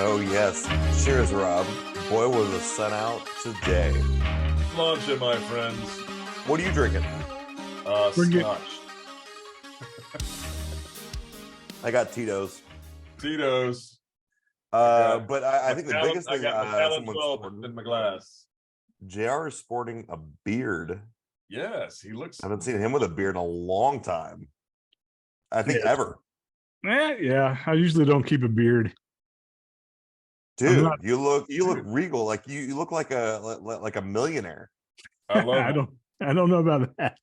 Oh, yes. Cheers, Rob. Boy, was the sun out today. Launch it, my friends. What are you drinking? Scotch. I got Tito's. Tito's. But I think the biggest I thing got Macallan someone's 12 sporting, in my glass. JR is sporting a beard. Yes, he looks. I haven't seen him with a beard in a long time. I think ever. Yeah. I usually don't keep a beard. Dude, you look regal. Like you look like a millionaire. I love it. I don't know about that.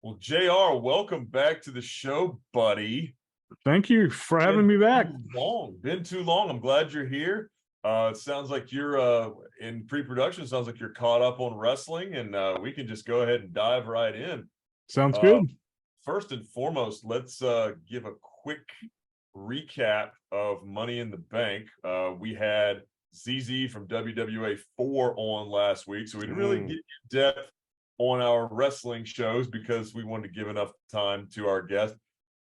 Well, JR, welcome back to the show, buddy. Thank you for having me back. Been too long. I'm glad you're here. It sounds like you're in pre-production. Sounds like you're caught up on wrestling, and we can just go ahead and dive right in. Sounds good. First and foremost, let's give a quick recap of Money in the Bank. We had ZZ from WWA 4 on last week, so we didn't really get in depth on our wrestling shows because we wanted to give enough time to our guests.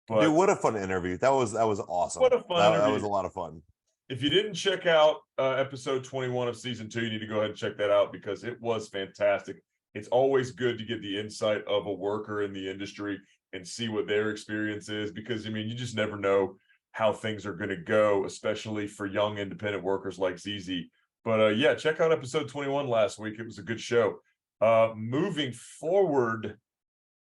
But dude, what a fun interview. That was awesome. What a fun interview. That was a lot of fun. If you didn't check out episode 21 of season 2, you need to go ahead and check that out because it was fantastic. It's always good to get the insight of a worker in the industry and see what their experience is, because I mean, you just never know how things are going to go, especially for young independent workers like ZZ. But yeah, check out episode 21 last week. It was a good show. Moving forward,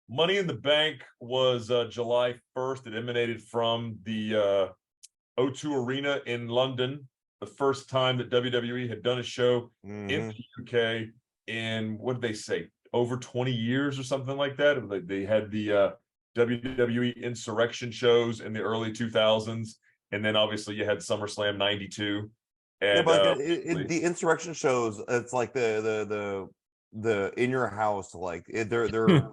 Money in the Bank was July 1st. It emanated from the O2 Arena in London, the first time that WWE had done a show in the UK in, what did they say, over 20 years or something like that. They had the WWE Insurrection shows in the early 2000s, and then obviously you had SummerSlam 92. And yeah, but the Insurrection shows, it's like the in your house, like they're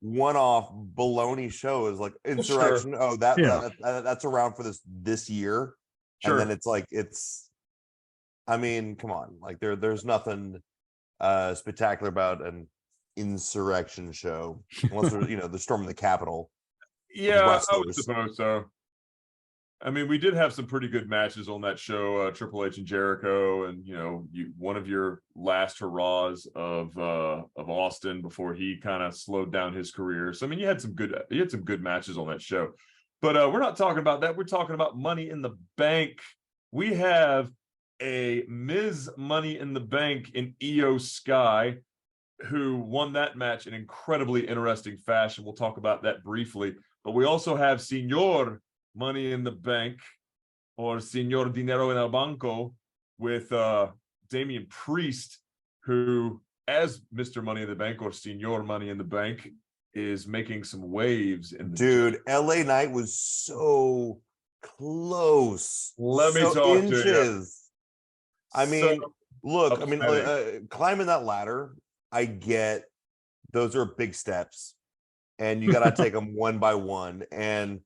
one-off baloney shows, like Insurrection. Sure. Oh, that's around for this year. Sure. And then it's I mean, come on, like there's nothing spectacular about an Insurrection show unless there's the storm of the Capitol. Yeah, I would suppose so. I mean, we did have some pretty good matches on that show, Triple H and Jericho, and one of your last hurrahs of Austin before he kind of slowed down his career. So I mean, you had some good matches on that show. But we're not talking about that. We're talking about Money in the Bank. We have a Ms. Money in the Bank in Io Sky, who won that match in incredibly interesting fashion. We'll talk about that briefly. But we also have Señor Money in the Bank, or Señor Dinero en el Banco, with Damian Priest, who, as Mr. Money in the Bank or Señor Money in the Bank, is making some waves in the dude. LA Knight was so close. Let me talk to you. I mean, look, I mean, climbing that ladder, I get those are big steps, and you got to take them one by one, and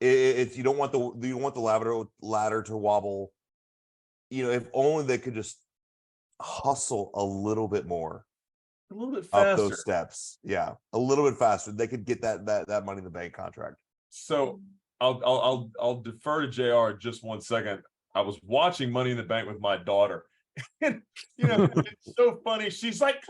it's you don't want the ladder to wobble. If only they could just hustle a little bit more, a little bit faster up those steps. Yeah, a little bit faster. They could get that Money in the Bank contract. So I'll defer to JR just 1 second. I was watching Money in the Bank with my daughter, and it's so funny. She's like,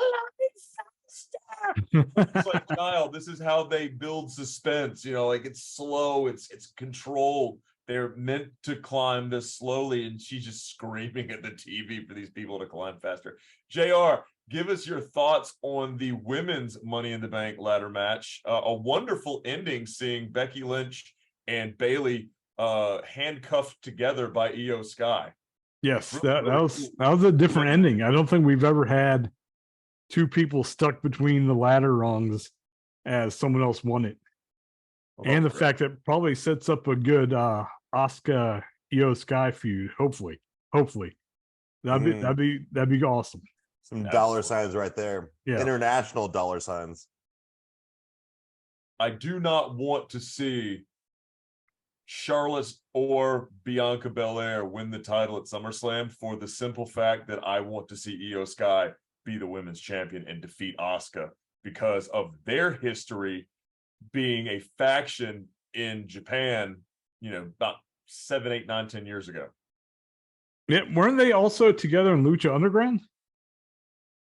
it's like, child, this is how they build suspense. Like it's slow, it's controlled. They're meant to climb this slowly, and she's just screaming at the TV for these people to climb faster. JR, give us your thoughts on the women's Money in the Bank ladder match. A wonderful ending, seeing Becky Lynch and Bayley handcuffed together by Io Sky. Yes, that was a different ending. I don't think we've ever had two people stuck between the ladder rungs as someone else won it. And the fact that probably sets up a good Asuka Io Sky feud. Hopefully. That'd be awesome. Some dollar signs right there. Yeah. International dollar signs. I do not want to see Charlotte or Bianca Belair win the title at SummerSlam for the simple fact that I want to see Io Sky be the women's champion and defeat Asuka, because of their history being a faction in Japan, about 7, 8, 9, 10 years ago. Yeah, weren't they also together in Lucha Underground?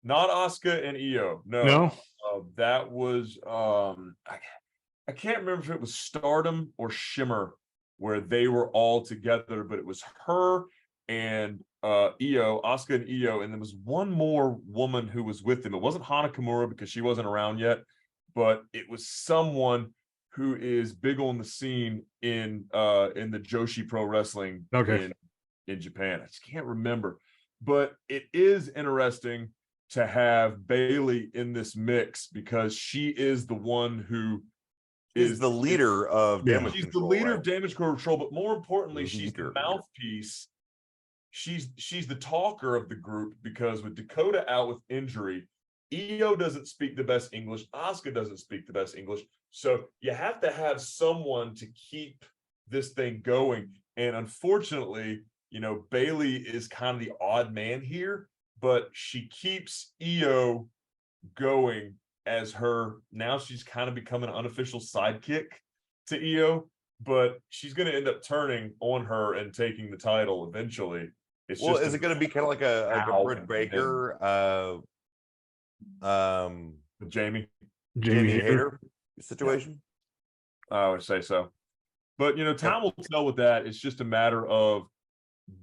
Not Asuka and Io. No. That was I can't remember if it was Stardom or Shimmer where they were all together, but it was her and Io, Asuka and Io, and there was one more woman who was with them. It wasn't Hana Kimura because she wasn't around yet, but it was someone who is big on the scene in the Joshi Pro Wrestling in Japan. I just can't remember, but it is interesting to have Bailey in this mix because she is the one who is the leader of Damage Control. She's the leader of Damage Control, but more importantly, she's the mouthpiece. She's the talker of the group because with Dakota out with injury, Io doesn't speak the best English. Asuka doesn't speak the best English. So you have to have someone to keep this thing going. And unfortunately, Bailey is kind of the odd man here, but she keeps Io going as her. Now she's kind of become an unofficial sidekick to Io, but she's going to end up turning on her and taking the title eventually. Is it going to be kind of like a Britt Baker, Jamie Hayter situation? I would say so, but time will tell with that. It's just a matter of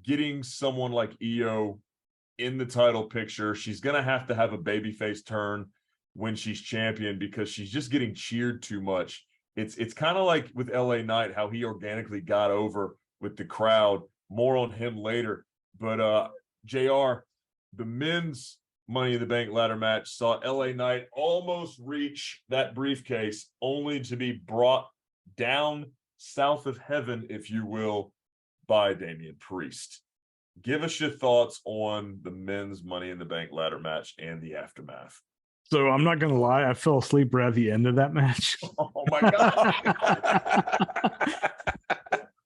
getting someone like Io in the title picture. She's going to have a babyface turn when she's champion because she's just getting cheered too much. It's kind of like with LA Knight, how he organically got over with the crowd. More on him later. But JR, the men's Money in the Bank ladder match saw LA Knight almost reach that briefcase, only to be brought down south of heaven, if you will, by Damian Priest. Give us your thoughts on the men's Money in the Bank ladder match and the aftermath. So I'm not going to lie, I fell asleep right at the end of that match. Oh my God.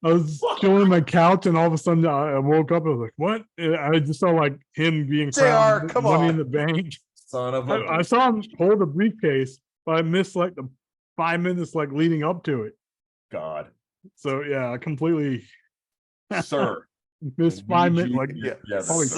I was chilling on my couch and all of a sudden I woke up. I was like, what? I just saw like him being JR, come Money on. in the Bank. Son of I saw him hold the briefcase, but I missed like the 5 minutes like leading up to it. God. So yeah, I completely sir missed 5 minutes, like probably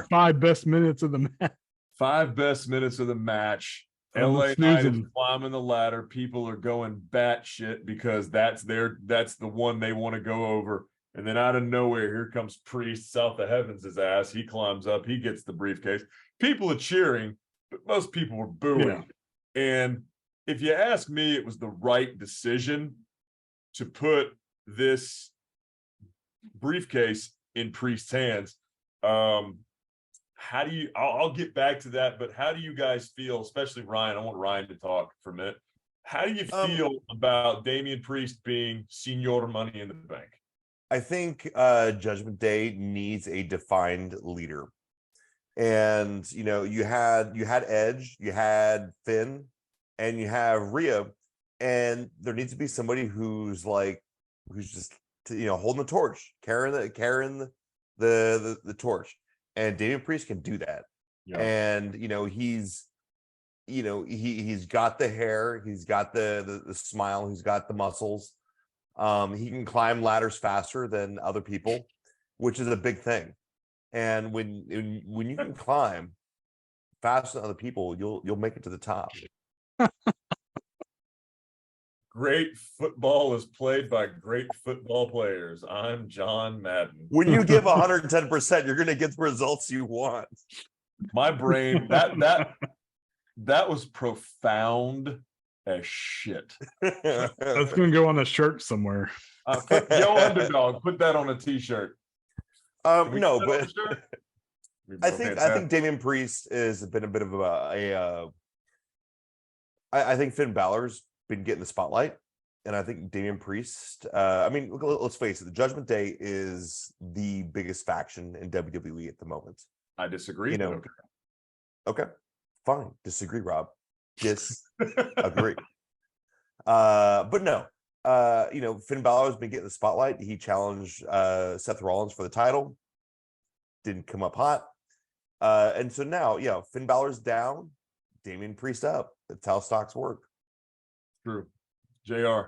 five best minutes of the match. 5 best minutes of the match. LA Knight is climbing the ladder. People are going batshit because that's the one they want to go over. And then out of nowhere, here comes Priest, south of heavens, his ass. He climbs up. He gets the briefcase. People are cheering, but most people were booing. Yeah. And if you ask me, it was the right decision to put this briefcase in Priest's hands. How do you, I'll get back to that, but how do you guys feel, especially Ryan? I want Ryan to talk for a minute. How do you feel about Damian Priest being Senior Money in the Bank? I think Judgment Day needs a defined leader. And, you had Edge, you had Finn, and you have Rhea, and there needs to be somebody who's just, holding the torch, carrying the torch. And Damian Priest can do that. Yeah. And he's got the hair, he's got the smile, he's got the muscles. He can climb ladders faster than other people, which is a big thing. And when you can climb faster than other people, you'll make it to the top. Great football is played by great football players. I'm John Madden. When you give 110%, you're going to get the results you want. My brain, that was profound as shit. That's going to go on a shirt somewhere. Yo, Underdog, put that on a t-shirt. No, but I think Damian Priest has been a bit of I think Finn Balor's been getting the spotlight, and I think Damian Priest, let's face it, the Judgment Day is the biggest faction in WWE at the moment. I disagree. Okay, fine, disagree, Rob. Disagree. But no, Finn Balor's been getting the spotlight. He challenged Seth Rollins for the title, didn't come up hot, and so now Finn Balor's down, Damian Priest up. That's how stocks work. True. JR.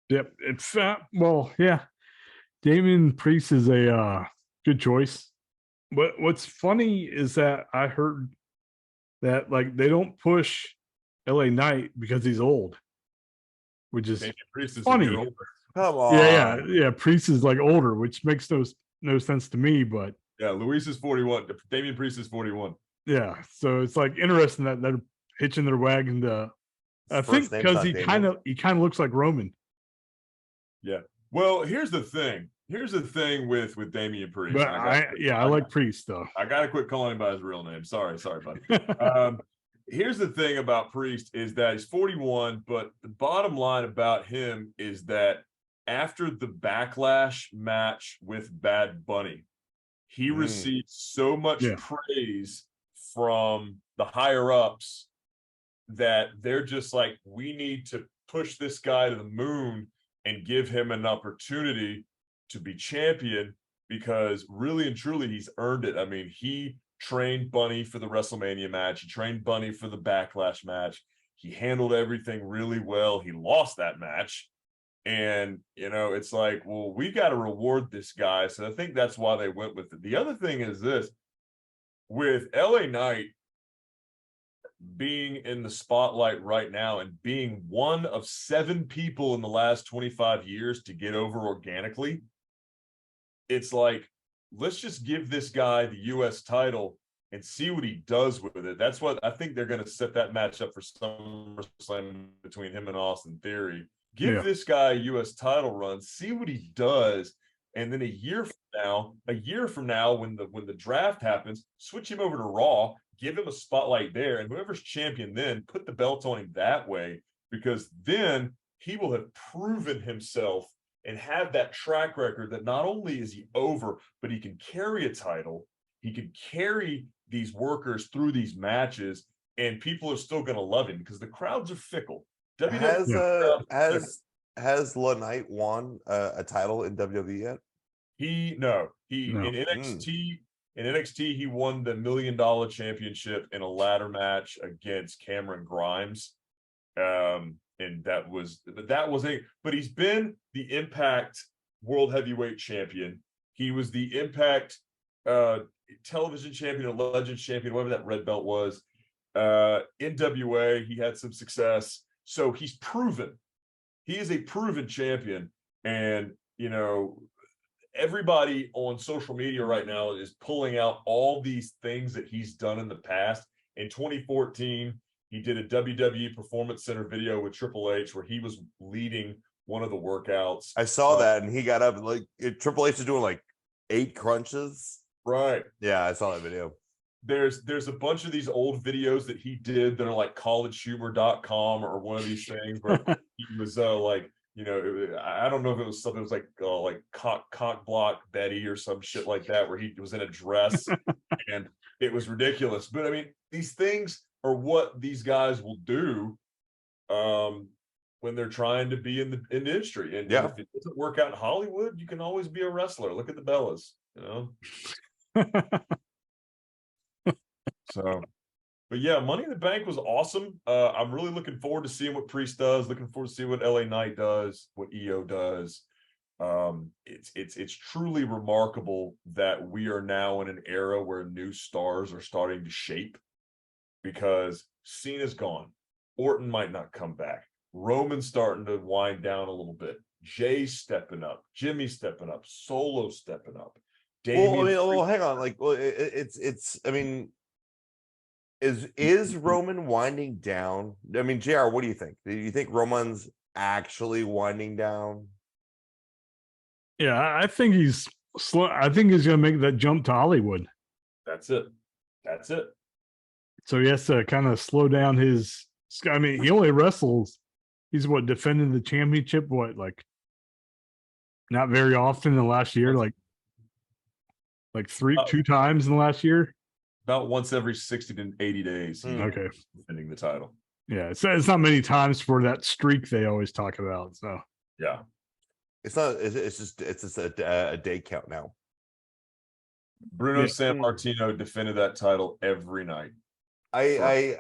Yep. It's Damian Priest is a Good choice. But what's funny is that I heard that like they don't push LA Knight because he's old, which is Priest is funny. a year older. Come on. Yeah. Priest is like older, which makes no sense to me. But yeah, Luis is 41. Damian Priest is 41. Yeah, so it's like interesting that they're hitching their wagon to. I think because he kind of looks like Roman. Yeah. Well, here's the thing. Here's the thing with Damian Priest. But I like Priest though. I gotta quit calling him by his real name. Sorry, buddy. Here's the thing about Priest is that he's 41, but the bottom line about him is that after the Backlash match with Bad Bunny, he received so much praise from the higher ups that they're just like, we need to push this guy to the moon and give him an opportunity to be champion, because really and truly he's earned it. I mean, he trained Bunny for the WrestleMania match. He trained Bunny for the Backlash match. He handled everything really well. He lost that match. And, it's like, well, we got to reward this guy. So I think that's why they went with it. The other thing is this, with LA Knight being in the spotlight right now and being one of 7 people in the last 25 years to get over organically, it's like, let's just give this guy the US title and see what he does with it. That's what I think they're going to set that match up for SummerSlam between him and Austin Theory. Give this guy a US title run, see what he does, and then a year from now, when the draft happens, switch him over to Raw, give him a spotlight there, and whoever's champion then, put the belt on him that way, because then he will have proven himself and have that track record that not only is he over, but he can carry a title, he can carry these workers through these matches, and people are still going to love him because the crowds are fickle. Has La Knight won a title in WWE yet? In NXT he won the $1 million championship in a ladder match against Cameron Grimes, and but he's been the Impact World Heavyweight Champion. He was the Impact Television Champion or Legends Champion, whatever that red belt was. NWA, he had some success. So he's proven. He is a proven champion. And, everybody on social media right now is pulling out all these things that he's done in the past. In 2014, he did a WWE Performance Center video with Triple H where he was leading one of the workouts. I saw that, and he got up and Triple H is doing like 8 crunches. Right. Yeah, I saw that video. There's a bunch of these old videos that he did that are like collegehumor.com or one of these things where he was I don't know if it was something, it was like cock block Betty or some shit like that, where he was in a dress and it was ridiculous. But I mean, these things are what these guys will do when they're trying to be in the industry. And if it doesn't work out in Hollywood, you can always be a wrestler. Look at the Bellas, So, but yeah, Money in the Bank was awesome. I'm really looking forward to seeing what Priest does. Looking forward to see what LA Knight does, what EO does. It's truly remarkable that we are now in an era where new stars are starting to shape, because Cena's gone. Orton might not come back. Roman's starting to wind down a little bit. Jay's stepping up. Jimmy's stepping up. Solo's stepping up. Hang on. Is Roman winding down? I mean, JR, what do you think? Do you think Roman's actually winding down? Yeah, I think he's slow. I think he's going to make that jump to Hollywood. That's it. So he has to kind of slow down his. I mean, he only wrestles. He's defending the championship. Not very often in the last year. Like 2 times in the last year. About once every 60 to 80 days. Okay. Defending the title. Yeah, it's not many times for that streak they always talk about. So yeah, it's not. It's just a day count now. Bruno Sammartino defended that title every night. I'd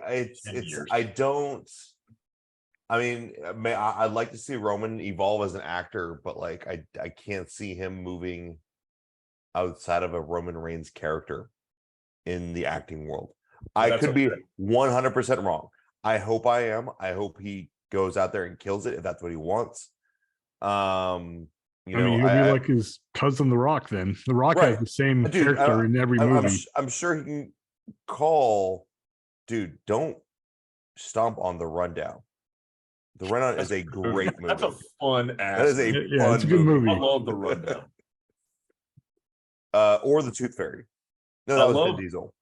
like to see Roman evolve as an actor, but I can't see him moving outside of a Roman Reigns character in the acting world. I could be 100% wrong. I hope I am. I hope he goes out there and kills it if that's what he wants. He'll be like his cousin, The Rock. Then The Rock has the same character in every movie. I'm sure he can call. Dude, don't stomp on The Rundown. The Rundown is a great movie. That's a fun ass. That is a fun it's a good movie. I love The Rundown. Or The Tooth Fairy. No, that was Vin Diesel.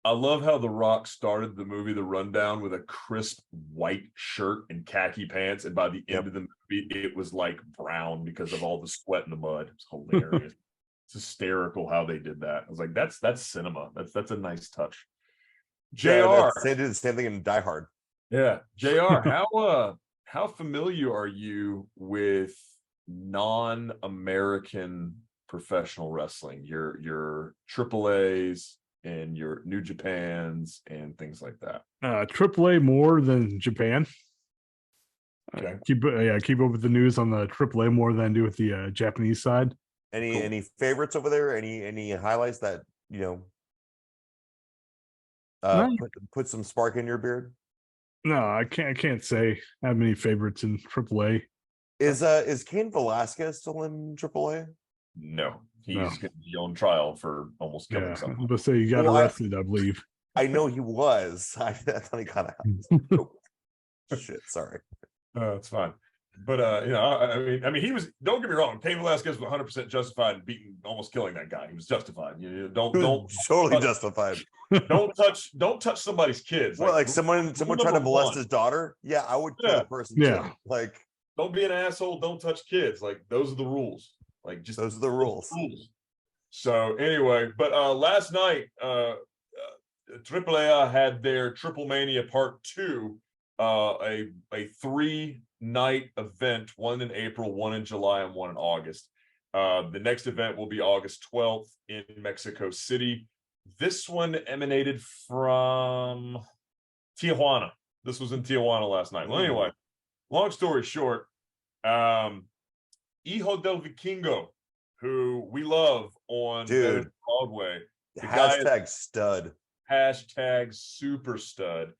I love how The Rock started the movie The Rundown with a crisp white shirt and khaki pants, and by the end of the movie, it was like brown because of all the sweat and the mud. It's hilarious. It's hysterical how they did that. I was like, that's cinema. That's a nice touch. JR, they did the same thing in Die Hard. Yeah, JR, how familiar are you with non-American professional wrestling? Your AAAs and your New Japans and things like that. AAA more than Japan. Okay. Keep up with the news on the AAA more than I do with the Japanese side. Any favorites over there? Any highlights that put some spark in your beard? No, I can't say I have many favorites in AAA. Is Cain Velasquez still in AAA? No, he's going to be on trial for almost killing someone. But say you got arrested, I believe. I know he was. I thought he kind of. Shit, sorry. It's fine. But I mean, he was. Don't get me wrong. Cain Velasquez was 100% justified in beating, almost killing that guy. He was justified. Don't totally justified. Don't touch somebody's kids. Like someone tried to molest his daughter. Yeah, I would kill the person too. Like, don't be an asshole. Don't touch kids. Like, those are the rules. Like, just those are the rules. So anyway, but last night, AAA had their Triple Mania Part 2, a 3-night event, one in April, one in July, and one in August. The next event will be August 12th in Mexico City. This one emanated from Tijuana. This was in Tijuana last night. Well, anyway, long story short, Hijo del Vikingo, who we love on Broadway. Hashtag stud. Hashtag super stud.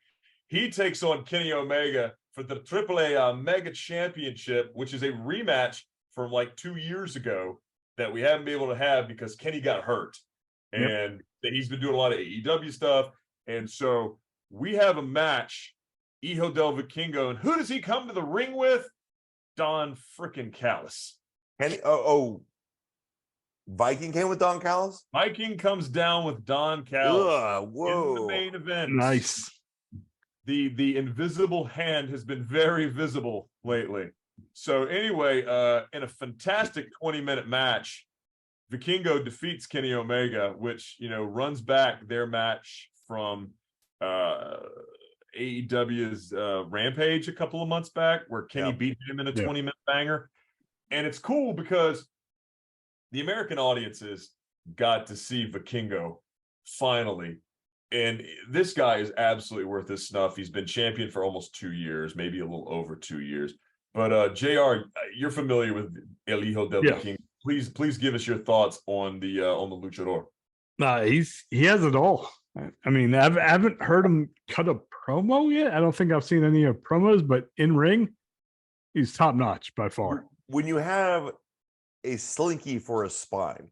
He takes on Kenny Omega for the AAA Mega Championship, which is a rematch from like 2 years ago that we haven't been able to have because Kenny got hurt. And he's been doing a lot of AEW stuff. And so we have a match, Hijo del Vikingo. And who does he come to the ring with? Don frickin' Callis. Viking came with Don Callis? Viking comes down with Don Callis in the main event. Nice. The invisible hand has been very visible lately. So anyway, in a fantastic 20-minute match, Vikingo defeats Kenny Omega, which, runs back their match from AEW's Rampage a couple of months back, where Kenny beat him in a 20-minute banger. And it's cool because the American audiences got to see Vikingo finally. And this guy is absolutely worth his snuff. He's been champion for almost 2 years, maybe a little over 2 years. But JR, you're familiar with El Hijo del Vikingo. Please give us your thoughts on the luchador. He has it all. I mean, I haven't heard him cut a promo yet. I don't think I've seen any promos, but in ring, he's top notch by far. When you have a slinky for a spine,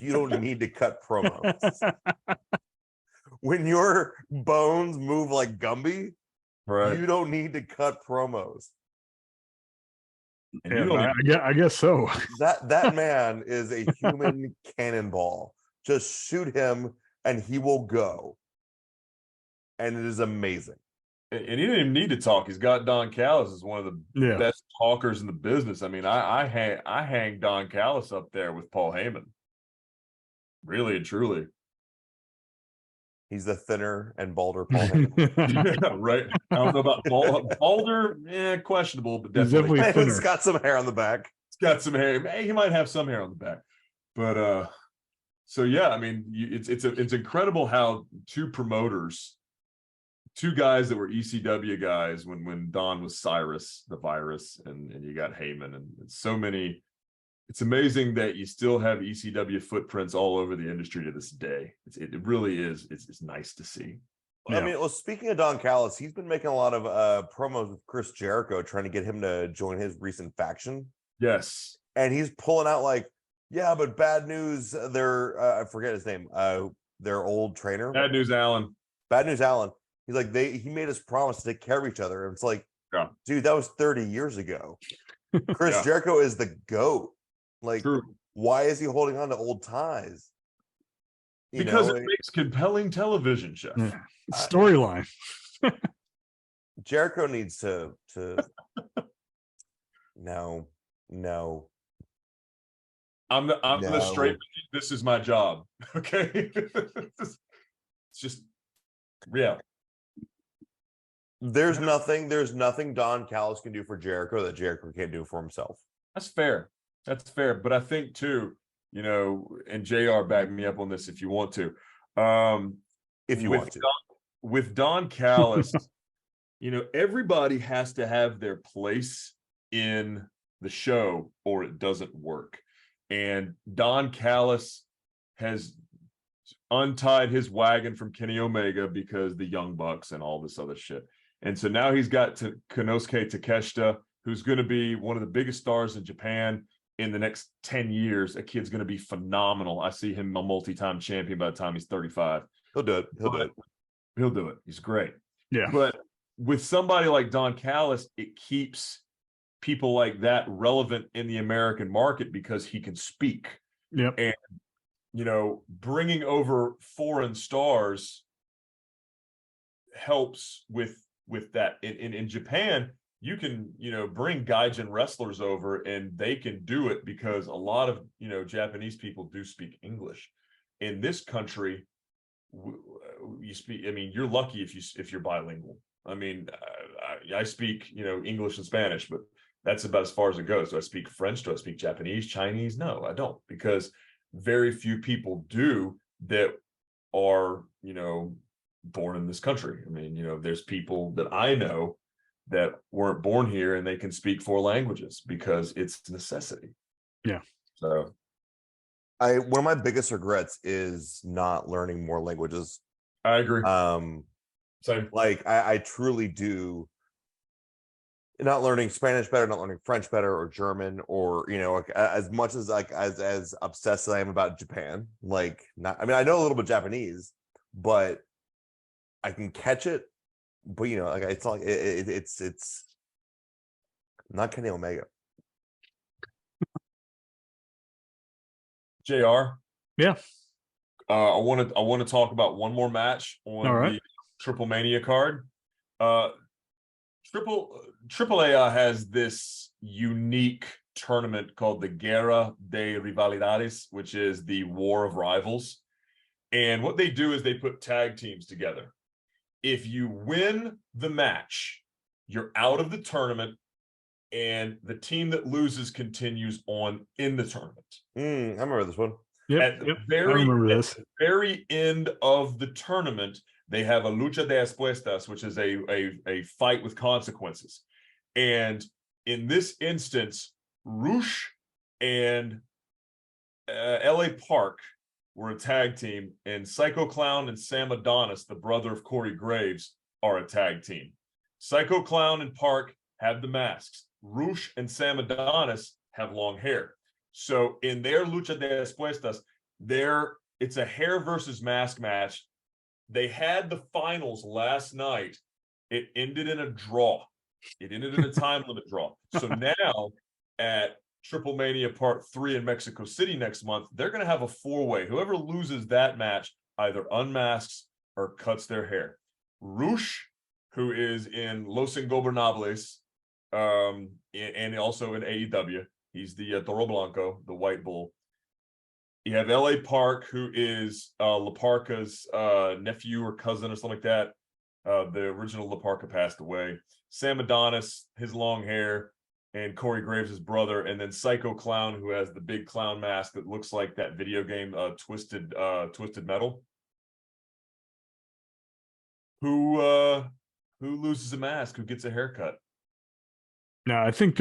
you don't need to cut promos. When your bones move like Gumby, you don't need to cut promos. I guess so. That man is a human cannonball. Just shoot him and he will go. And it is amazing. And he didn't even need to talk. He's got Don Callis as one of the best talkers in the business. I mean, I hang Don Callis up there with Paul Heyman. Really and truly. He's the thinner and balder Paul Heyman. Yeah, right. I don't know about balder, questionable, but definitely he's got some hair on the back. He's got some hair. He might have some hair on the back. But so yeah, I mean, it's incredible how two promoters, two guys that were ECW guys when Don was Cyrus the Virus, and you got Heyman, and so many it's amazing that you still have ECW footprints all over the industry to this day. It really is. It's nice to see. I mean, well, speaking of Don Callis, he's been making a lot of promos with Chris Jericho, trying to get him to join his recent faction. Yes. And he's pulling out like, yeah, but bad news. I forget his name. Their old trainer. Bad News Allen. Bad News Allen. He's like, he made us promise to take care of each other. And it's like, dude, that was 30 years ago. Chris Jericho is the GOAT. Like, why is he holding on to old ties? Because it makes compelling television, Chef. Storyline. Jericho needs to no. I'm the straight. This is my job. Okay. It's just There's nothing Don Callis can do for Jericho that Jericho can't do for himself. That's fair. But I think too, and JR, back me up on this if you want to. If you want to. With Don Callis, everybody has to have their place in the show or it doesn't work. And Don Callis has untied his wagon from Kenny Omega because the Young Bucks and all this other shit. And so now he's got Konosuke Takeshita, who's going to be one of the biggest stars in Japan in the next 10 years. A kid's going to be phenomenal. I see him a multi-time champion by the time he's 35. He'll do it. He'll do it. He's great. Yeah. But with somebody like Don Callis, it keeps people like that relevant in the American market because he can speak. Yep. And, bringing over foreign stars helps with that. In Japan, you can, bring gaijin wrestlers over and they can do it because a lot of, Japanese people do speak English. In this country, you're lucky if you're bilingual. I speak, English and Spanish, but that's about as far as it goes. Do I speak French? Do I speak Japanese, Chinese? No, I don't, because very few people do that are, born in this country. There's people that I know that weren't born here and they can speak 4 languages because it's necessity. Yeah. So one of my biggest regrets is not learning more languages. I agree. Same. Like I truly do. Not learning Spanish better, not learning French better, or German, or as much as as obsessed as I am about Japan. I know a little bit Japanese, but I can catch it. But it's like it's not Kenny Omega. JR. Yeah. I want to talk about one more match on the Triple Mania card. AAA has this unique tournament called the Guerra de Rivalidades, which is the War of Rivals. And what they do is they put tag teams together. If you win the match, you're out of the tournament, and the team that loses continues on in the tournament. I remember this one. At the very end of the tournament, they have a lucha de apuestas, which is a fight with consequences. And in this instance, Rush and LA Park were a tag team, and Psycho Clown and Sam Adonis, the brother of Corey Graves, are a tag team. Psycho Clown and Park have the masks. Rush and Sam Adonis have long hair. So in their lucha de apuestas, it's a hair versus mask match. They had the finals last night. It ended in a draw. It ended in a time limit draw. So now at Triple Mania Part 3 in Mexico City next month, they're going to have a 4-way. Whoever loses that match either unmasks or cuts their hair. Rush, who is in Los Ingobernables, and also in AEW, he's the Toro Blanco, the White Bull. You have LA Park, who is La Parca's nephew or cousin or something like that. The original La Parca passed away. Sam Adonis, his long hair, and Corey Graves, his brother, and then Psycho Clown, who has the big clown mask that looks like that video game Twisted Metal. Who loses a mask? Who gets a haircut? No, I think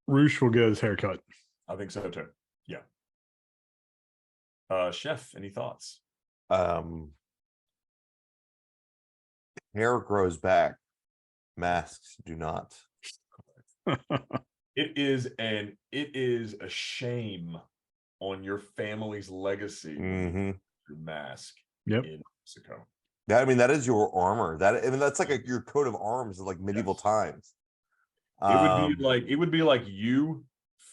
Roosh will get his haircut. I think so too. Yeah. Chef, any thoughts? Hair grows back, masks do not. It is a shame on your family's legacy when you your mask in Mexico. Yeah, I mean that is your armor. That's like your coat of arms of like medieval times. It would be like you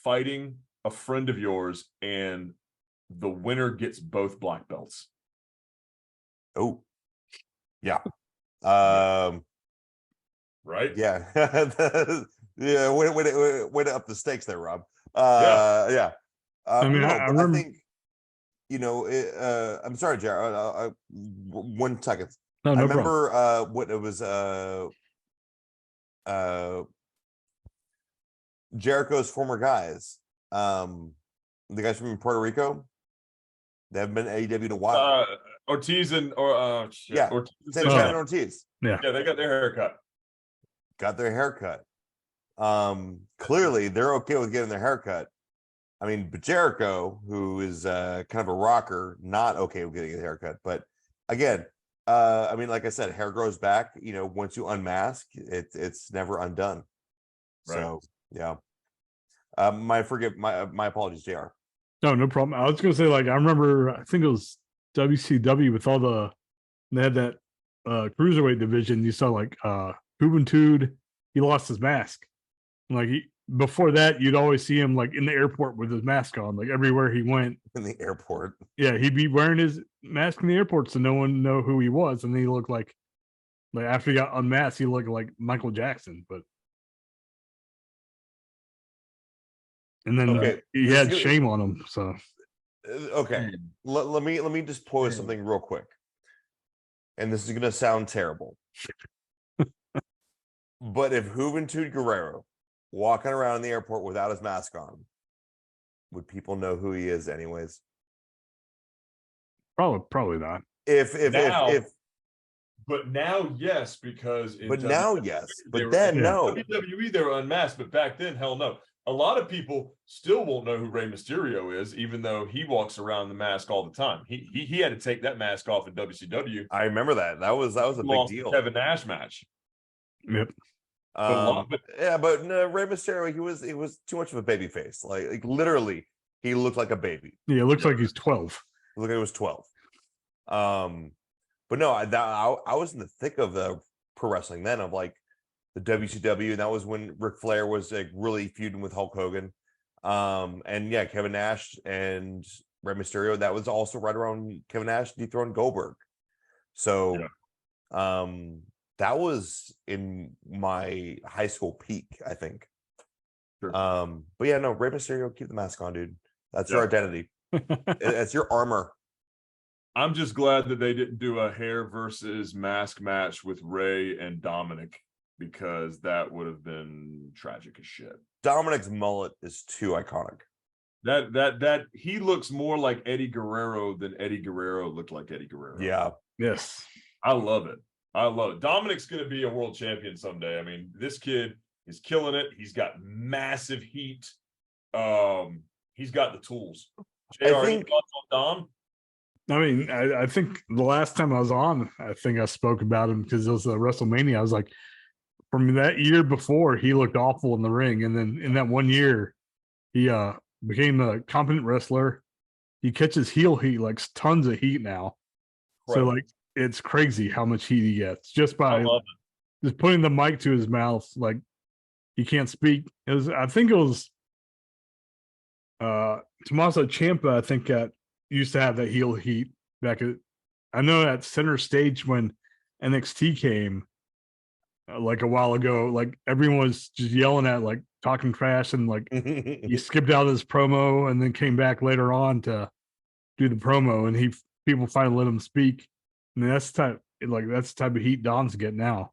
fighting a friend of yours and the winner gets both black belts. Oh, yeah. Right? Yeah. Yeah, way to up the stakes there, Rob. Yeah. I mean, no, I remember... I think, I'm sorry, Jared. 1 second. No I problem. remember what it was Jericho's former guys. The guys from Puerto Rico. They haven't been AEW in a while. Ortiz and Ortiz Santana and Ortiz. Yeah, they got their haircut. Clearly they're okay with getting their haircut. I mean, but Jericho, who is kind of a rocker, not okay with getting a haircut. But again, I mean, like I said, hair grows back. Once you unmask, it's never undone. Right. So yeah. My apologies, JR. No problem. I was gonna say, like, I remember, I think it was WCW with they had that cruiserweight division. You saw like Juventud, he lost his mask. Like before that, you'd always see him like in the airport with his mask on, like everywhere he went. In the airport. Yeah, he'd be wearing his mask in the airport so no one know who he was. And then he looked like after he got unmasked, he looked like Michael Jackson, but and then he had shame on him. So okay, let me just pose something real quick, and this is gonna sound terrible, but if Juventud Guerrero walking around in the airport without his mask on, would people know who he is anyways? Probably not. But now, yes, because now, yes, but then no. WWE, they were unmasked, but back then, hell no. A lot of people still won't know who Rey Mysterio is, even though he walks around the mask all the time. He had to take that mask off in WCW. I remember that. That was a big deal. Kevin Nash match. Yep. But Rey Mysterio, he was too much of a baby face. Like literally, he looked like a baby. Yeah, it looks like he's 12. Look, he was 12. But no, I was in the thick of the pro wrestling then, of like the WCW, and that was when Ric Flair was like really feuding with Hulk Hogan. And yeah, Kevin Nash and Rey Mysterio, that was also right around Kevin Nash dethroned Goldberg. So that was in my high school peak, I think. Sure. But yeah, no, Rey Mysterio, keep the mask on, dude. That's your identity. It's your armor. I'm just glad that they didn't do a hair versus mask match with Ray and Dominic, because that would have been tragic as shit. Dominic's mullet is too iconic. That he looks more like Eddie Guerrero than Eddie Guerrero looked like Eddie Guerrero. Yeah. Yes. I love it. Dominic's going to be a world champion someday. I mean, this kid is killing it. He's got massive heat. He's got the tools. JR, any thoughts on Dom? I mean, I think the last time I was on, I think I spoke about him because it was WrestleMania. I was like, from that year before, he looked awful in the ring. And then in that 1 year, he became a competent wrestler. He catches heel heat, like tons of heat now. Right. So like, it's crazy how much heat he gets just by just putting the mic to his mouth. Like, he can't speak. I think it was Tommaso Ciampa, I think, used to have that heel heat back at, I know at Center Stage when NXT came like a while ago, like everyone was just yelling at, like talking trash, and like he skipped out his promo and then came back later on to do the promo, and people finally let him speak. I mean, that's the type of heat Don's getting now.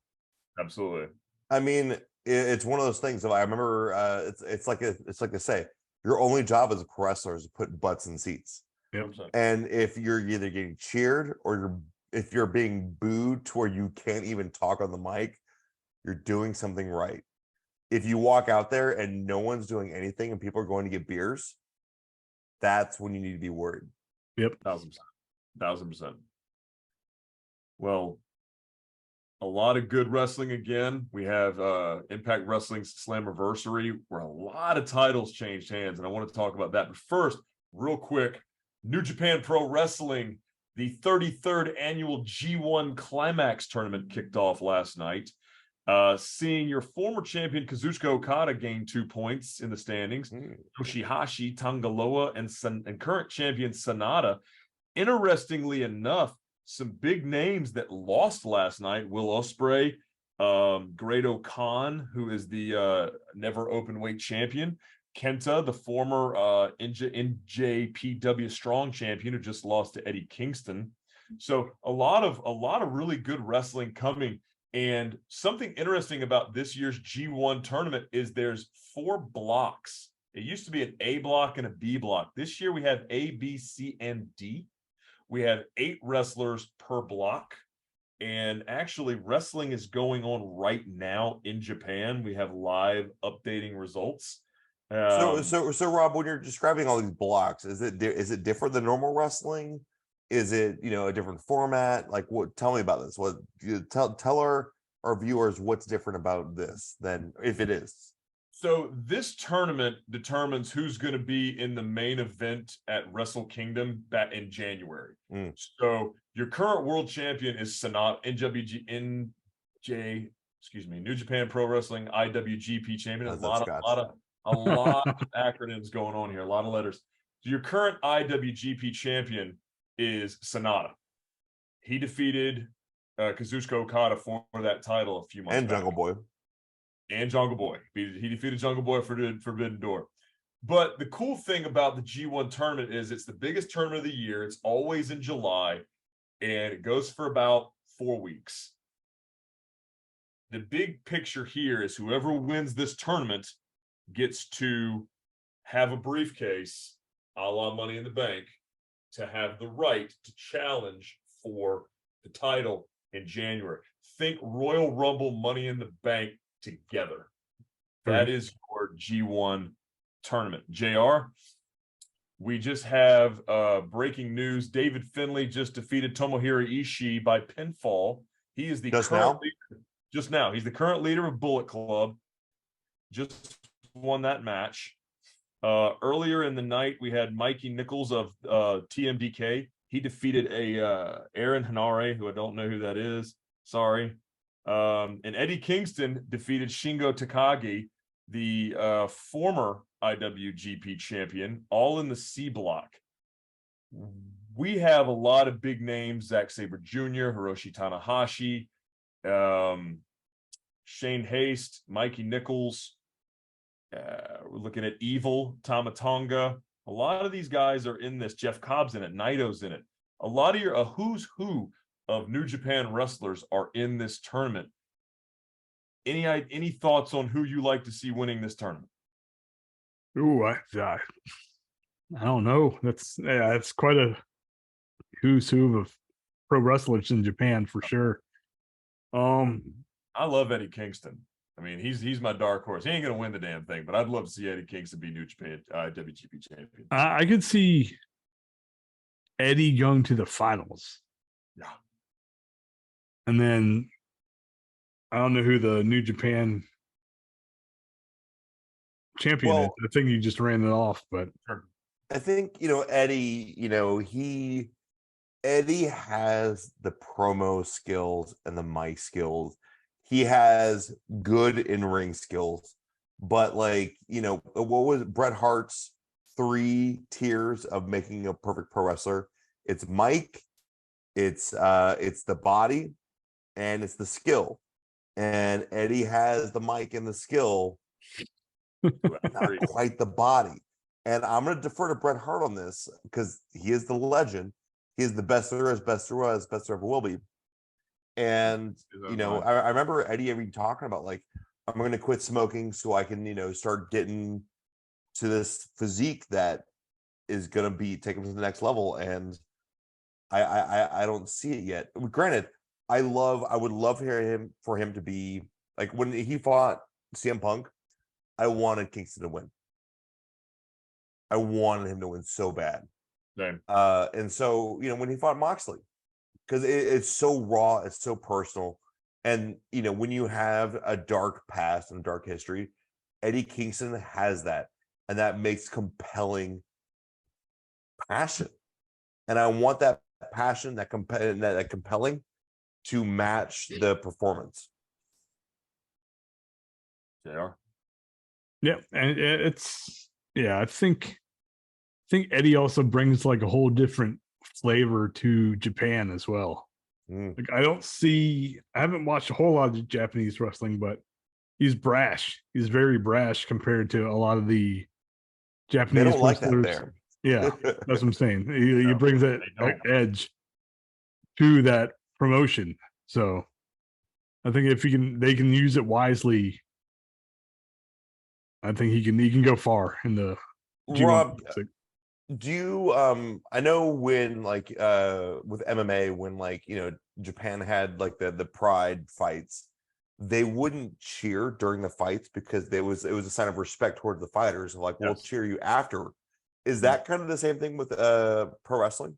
Absolutely. I mean, it's one of those things. I remember it's like they say, your only job as a pro wrestler is to put butts in seats. Yep. And if you're either getting cheered or if you're being booed to where you can't even talk on the mic, you're doing something right. if you walk out there and no one's doing anything and people are going to get beers, that's when you need to be worried. Yep. 1000%. Well, a lot of good wrestling again. We have Impact Wrestling's Slammiversary, where a lot of titles changed hands, and I want to talk about that. But first, real quick, New Japan Pro Wrestling, the 33rd annual G1 Climax tournament kicked off last night. Seeing your former champion Kazuchika Okada gain 2 points in the standings, Yoshihashi, Tangaloa, and current champion Sanada. Interestingly enough, some big names that lost last night: Will Ospreay, Grado Khan, who is the never open weight champion, Kenta, the former NJPW strong champion who just lost to Eddie Kingston. So a lot of really good wrestling coming. And something interesting about this year's G1 tournament is there's 4 blocks. It used to be an A block and a B block. This year we have A, B, C, and D. We have 8 wrestlers per block. And actually, wrestling is going on right now in Japan. We have live updating results. So Rob, when you're describing all these blocks, is it different than normal wrestling? Is it, a different format? Like, what? Tell me about this. What tell our viewers what's different about this than if it is. So this tournament determines who's going to be in the main event at Wrestle Kingdom back in January. So your current world champion is Sanada, New Japan Pro Wrestling IWGP champion. A lot of acronyms going on here, a lot of letters. So your current IWGP champion is Sanada. He defeated Kazuchika Okada for that title a few months back. Jungle Boy. He defeated Jungle Boy for the Forbidden Door. But the cool thing about the G1 tournament is it's the biggest tournament of the year. It's always in July, and it goes for about 4 weeks. The big picture here is whoever wins this tournament gets to have a briefcase, a la Money in the Bank, to have the right to challenge for the title in January. Think Royal Rumble, Money in the Bank together. That is your G1 tournament. JR, we just have breaking news. David Finlay just defeated Tomohiro Ishii by pinfall. He is the current leader. Just now. He's the current leader of Bullet Club. Just won that match. Earlier in the night, we had Mikey Nichols of TMDK. He defeated Aaron Hanare, who I don't know who that is. Sorry. And Eddie Kingston defeated Shingo Takagi, the former IWGP champion, all in the C block. We have a lot of big names: Zack Sabre Jr., Hiroshi Tanahashi, Shane Haste, Mikey Nichols. We're looking at Evil, Tama Tonga. A lot of these guys are in this. Jeff Cobb's in it. Naito's in it. A lot of your who's who of New Japan wrestlers are in this tournament. Any thoughts on who you like to see winning this tournament? Ooh, I don't know. That's quite a who's who of pro wrestlers in Japan for sure. I love Eddie Kingston. I mean, he's my dark horse. He ain't gonna win the damn thing, but I'd love to see Eddie Kingston be New Japan WGP champion. I could see Eddie going to the finals. Yeah. And then I don't know who the New Japan champion is. I think you just ran it off, but I think, Eddie, Eddie has the promo skills and the mic skills. He has good in-ring skills, but what was Bret Hart's 3 tiers of making a perfect pro wrestler? It's mic, it's the body, and it's the skill. And Eddie has the mic and the skill, not quite the body. And I'm going to defer to Bret Hart on this because he is the legend. He is the best there is, best there was, best there ever will be. And, I remember Eddie even talking about, I'm going to quit smoking so I can, start getting to this physique that is going to be taken to the next level. And I don't see it yet. Granted, I would love for him to be like when he fought CM Punk. I wanted Kingston to win. I wanted him to win so bad. Same. And so, when he fought Moxley, because it's so raw, it's so personal. And, when you have a dark past and a dark history, Eddie Kingston has that. And that makes compelling passion. And I want that passion, that compelling to match the performance. JR. Yeah, and I think Eddie also brings like a whole different flavor to Japan as well. Like I haven't watched a whole lot of Japanese wrestling, but he's brash. He's very brash compared to a lot of the Japanese they don't wrestlers. like that there. Yeah, that's what I'm saying. He brings that edge to that promotion. So I think if they can use it wisely, I think he can go far in the Rob, do you I know when like with MMA, when like Japan had like the pride fights, they wouldn't cheer during the fights because it was a sign of respect towards the fighters. Like, we'll cheer you after. Is that kind of the same thing with pro wrestling?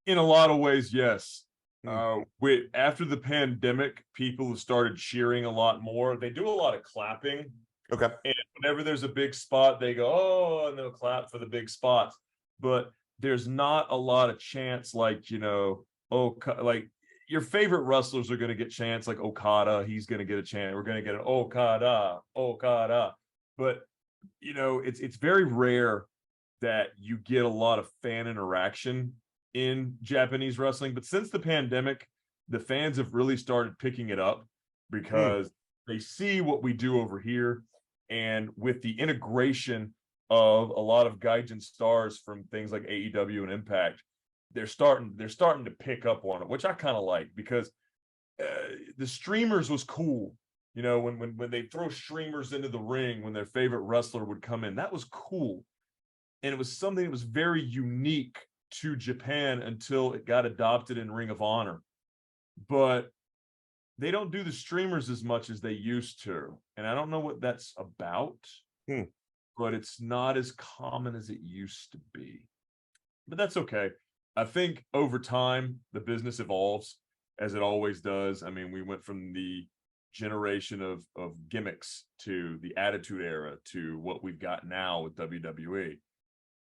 In a lot of ways, yes. After the pandemic, people have started cheering a lot more. They do a lot of clapping. Okay. And whenever there's a big spot, they go, oh, and they'll clap for the big spots. But there's not a lot of chants like, like your favorite wrestlers are going to get chants like Okada. He's going to get a chant. We're going to get an Okada. But, it's very rare that you get a lot of fan interaction in Japanese wrestling. But since the pandemic, the fans have really started picking it up because they see what we do over here. And with the integration of a lot of Gaijin stars from things like AEW and Impact, they're starting to pick up on it, which I kind of like, because the streamers was cool. When they throw streamers into the ring when their favorite wrestler would come in, that was cool. And it was something that was very unique to Japan until it got adopted in Ring of Honor. But they don't do the streamers as much as they used to. And I don't know what that's about, but it's not as common as it used to be. But that's okay. I think over time, the business evolves, as it always does. I mean, we went from the generation of gimmicks to the Attitude Era to what we've got now with WWE.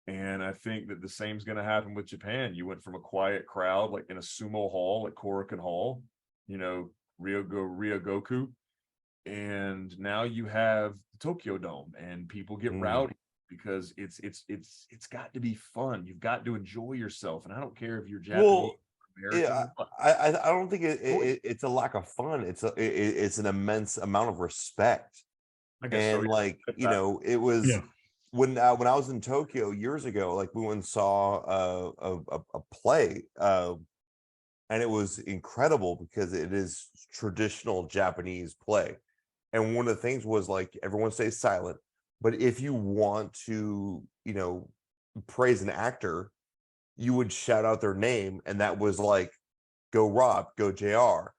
And I think that the same is going to happen with Japan. You went from a quiet crowd, like in a sumo hall, like Korakuen Hall, Ryogoku, and now you have the Tokyo Dome, and people get rowdy because it's got to be fun. You've got to enjoy yourself, and I don't care if you're Japanese. Yeah, I don't think it's a lack of fun. It's an immense amount of respect. I guess and so, like it was when I was in Tokyo years ago. Like, we went and saw a play. And it was incredible because it is traditional Japanese play. And one of the things was, like, everyone stays silent. But if you want to, praise an actor, you would shout out their name. And that was like, go Rob, go JR.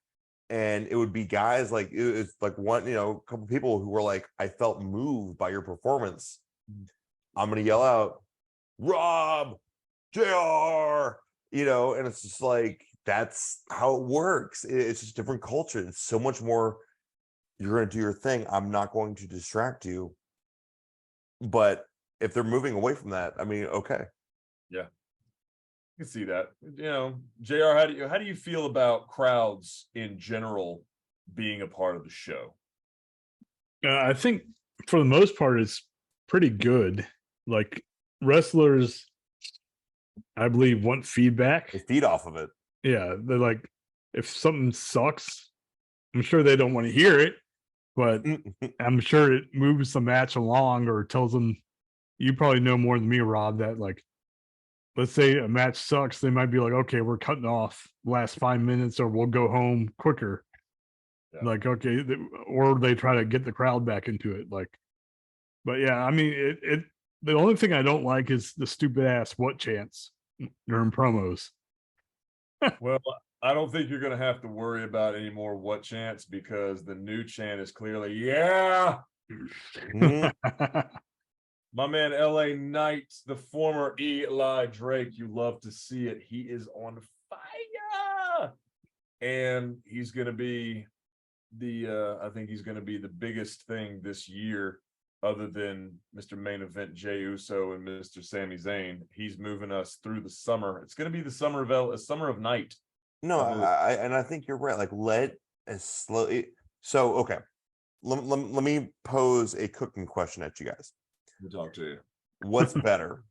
And it would be guys like, it was like one, a couple people who were like, I felt moved by your performance. I'm going to yell out, Rob, JR, and it's just like, that's how it works. It's just different culture. It's so much more. You're going to do your thing. I'm not going to distract you. But if they're moving away from that, I mean, okay. Yeah, I can see that. JR, how do you feel about crowds in general being a part of the show? I think for the most part, it's pretty good. Like, wrestlers, I believe, want feedback. They feed off of it. Yeah, they're like, if something sucks, I'm sure they don't want to hear it, but I'm sure it moves the match along or tells them, you probably know more than me, Rob, that, like, let's say a match sucks, they might be like, okay, we're cutting off the last 5 minutes, or we'll go home quicker. Yeah. Like, okay, or they try to get the crowd back into it. Like, but yeah, I mean, the only thing I don't like is the stupid ass what chants during promos. Well, I don't think you're going to have to worry about any more what chants, because the new chant is clearly, yeah, Mhm. My man, LA Knight, the former Eli Drake. You love to see it. He is on fire. And he's going to be I think he's going to be the biggest thing this year, other than Mr. Main Event Jey Uso and Mr. Sami Zayn. He's moving us through the summer. It's going to be the summer of Night. No, I think you're right. Like, let as slow. So, okay, let me pose a cooking question at you guys. We'll talk to you. What's better,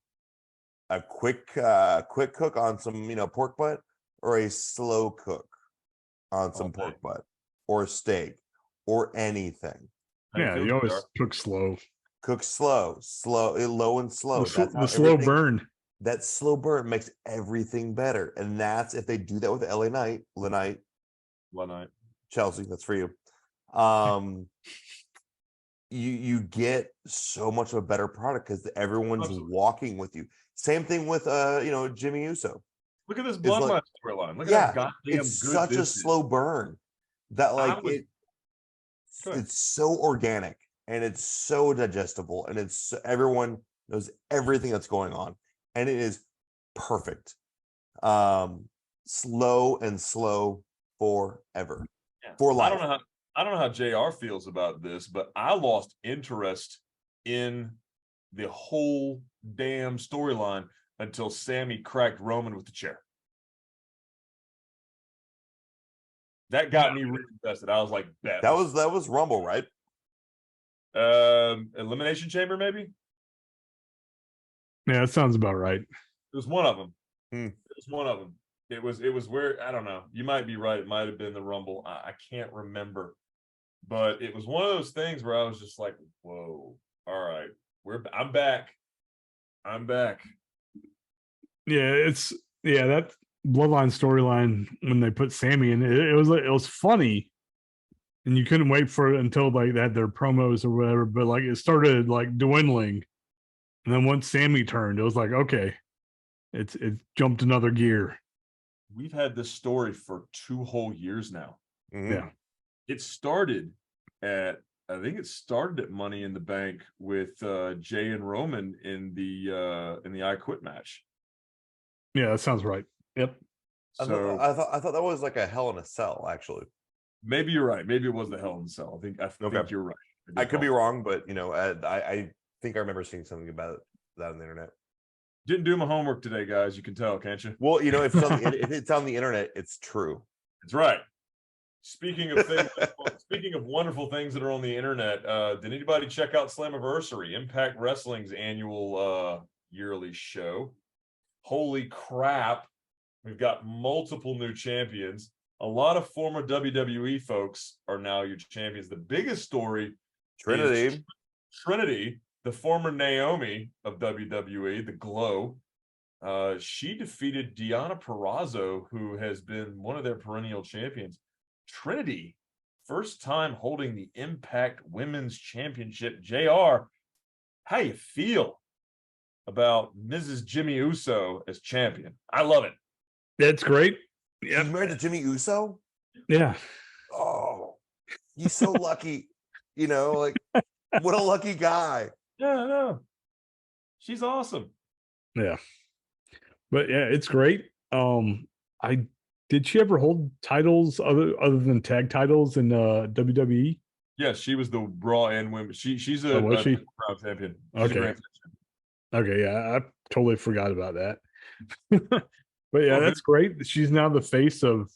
a quick cook on some pork butt, or a slow cook on some pork butt, or steak, or anything? Yeah, you always cook slow. Cook slow, low and slow. The slow burn. That slow burn makes everything better, and that's if they do that with LA Knight, Chelsea. That's for you. You get so much of a better product because everyone's walking with you. Same thing with Jimmy Uso. Look at this bloodline storyline. Look at that goddamn it's such a slow burn that it's so organic and it's so digestible and everyone knows everything that's going on and it is perfect. Slow and slow forever. For life. I don't know how JR feels about this, but I lost interest in the whole damn storyline until Sammy cracked Roman with the chair. That got me really invested. I was like, bet. That was Rumble, right? Elimination Chamber, maybe? Yeah, that sounds about right. It was one of them. It was one of them. It was where, I don't know. You might be right. It might have been the Rumble. I can't remember. But it was one of those things where I was just like, whoa, all right. I'm back. Yeah, that bloodline storyline when they put Sammy in it was funny. And you couldn't wait for it until like they had their promos or whatever, but like it started like dwindling. And then once Sammy turned, it was like, okay, it jumped another gear. We've had this story for 2 whole years now. Mm-hmm. Yeah. It started at Money in the Bank with Jay and Roman in the I Quit match. Yeah, that sounds right. Yep. So I thought that was like a Hell in a Cell, actually. Maybe you're right. Maybe it was the Hell in a Cell. I think you're right. I could be wrong, but I think I remember seeing something about that on the internet. Didn't do my homework today, guys. You can tell, can't you? Well, if it's on the internet, it's true. That's right. Speaking of things, speaking of wonderful things that are on the internet, did anybody check out Slammiversary, Impact Wrestling's annual yearly show? Holy crap. We've got multiple new champions. A lot of former WWE folks are now your champions. The biggest story is Trinity, the former Naomi of WWE, the Glow. She defeated Deonna Purrazzo, who has been one of their perennial champions. Trinity, first time holding the Impact Women's Championship. JR, how you feel about Mrs. Jimmy Uso as champion? I love it. That's great. Yeah, she's married to Jimmy Uso. Yeah. Oh, he's so lucky. Like what a lucky guy. Yeah, I know. She's awesome. Yeah. But yeah, it's great. Did she ever hold titles other than tag titles in WWE? Yes, she was the Raw and Women. She's a Crown champion. Okay. Okay, yeah, I totally forgot about that. But yeah, that's great. She's now the face of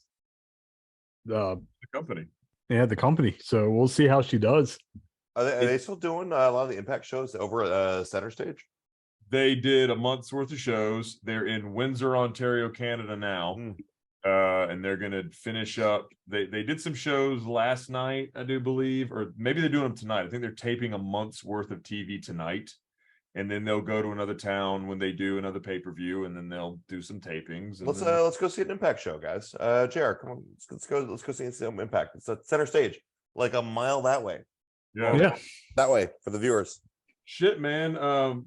the company. Yeah, the company. So we'll see how she does. Are they still doing a lot of the Impact shows over at Center Stage? They did a month's worth of shows. They're in Windsor, Ontario, Canada now. And they're going to finish up. They did some shows last night, I do believe, or maybe they're doing them tonight. I think they're taping a month's worth of TV tonight. And then they'll go to another town when they do another pay-per-view, and then they'll do some tapings. And let's go see an Impact show, guys. JR, come on, let's go see some Impact. It's at Center Stage, like a mile that way. Yeah. That way for the viewers. Shit, man.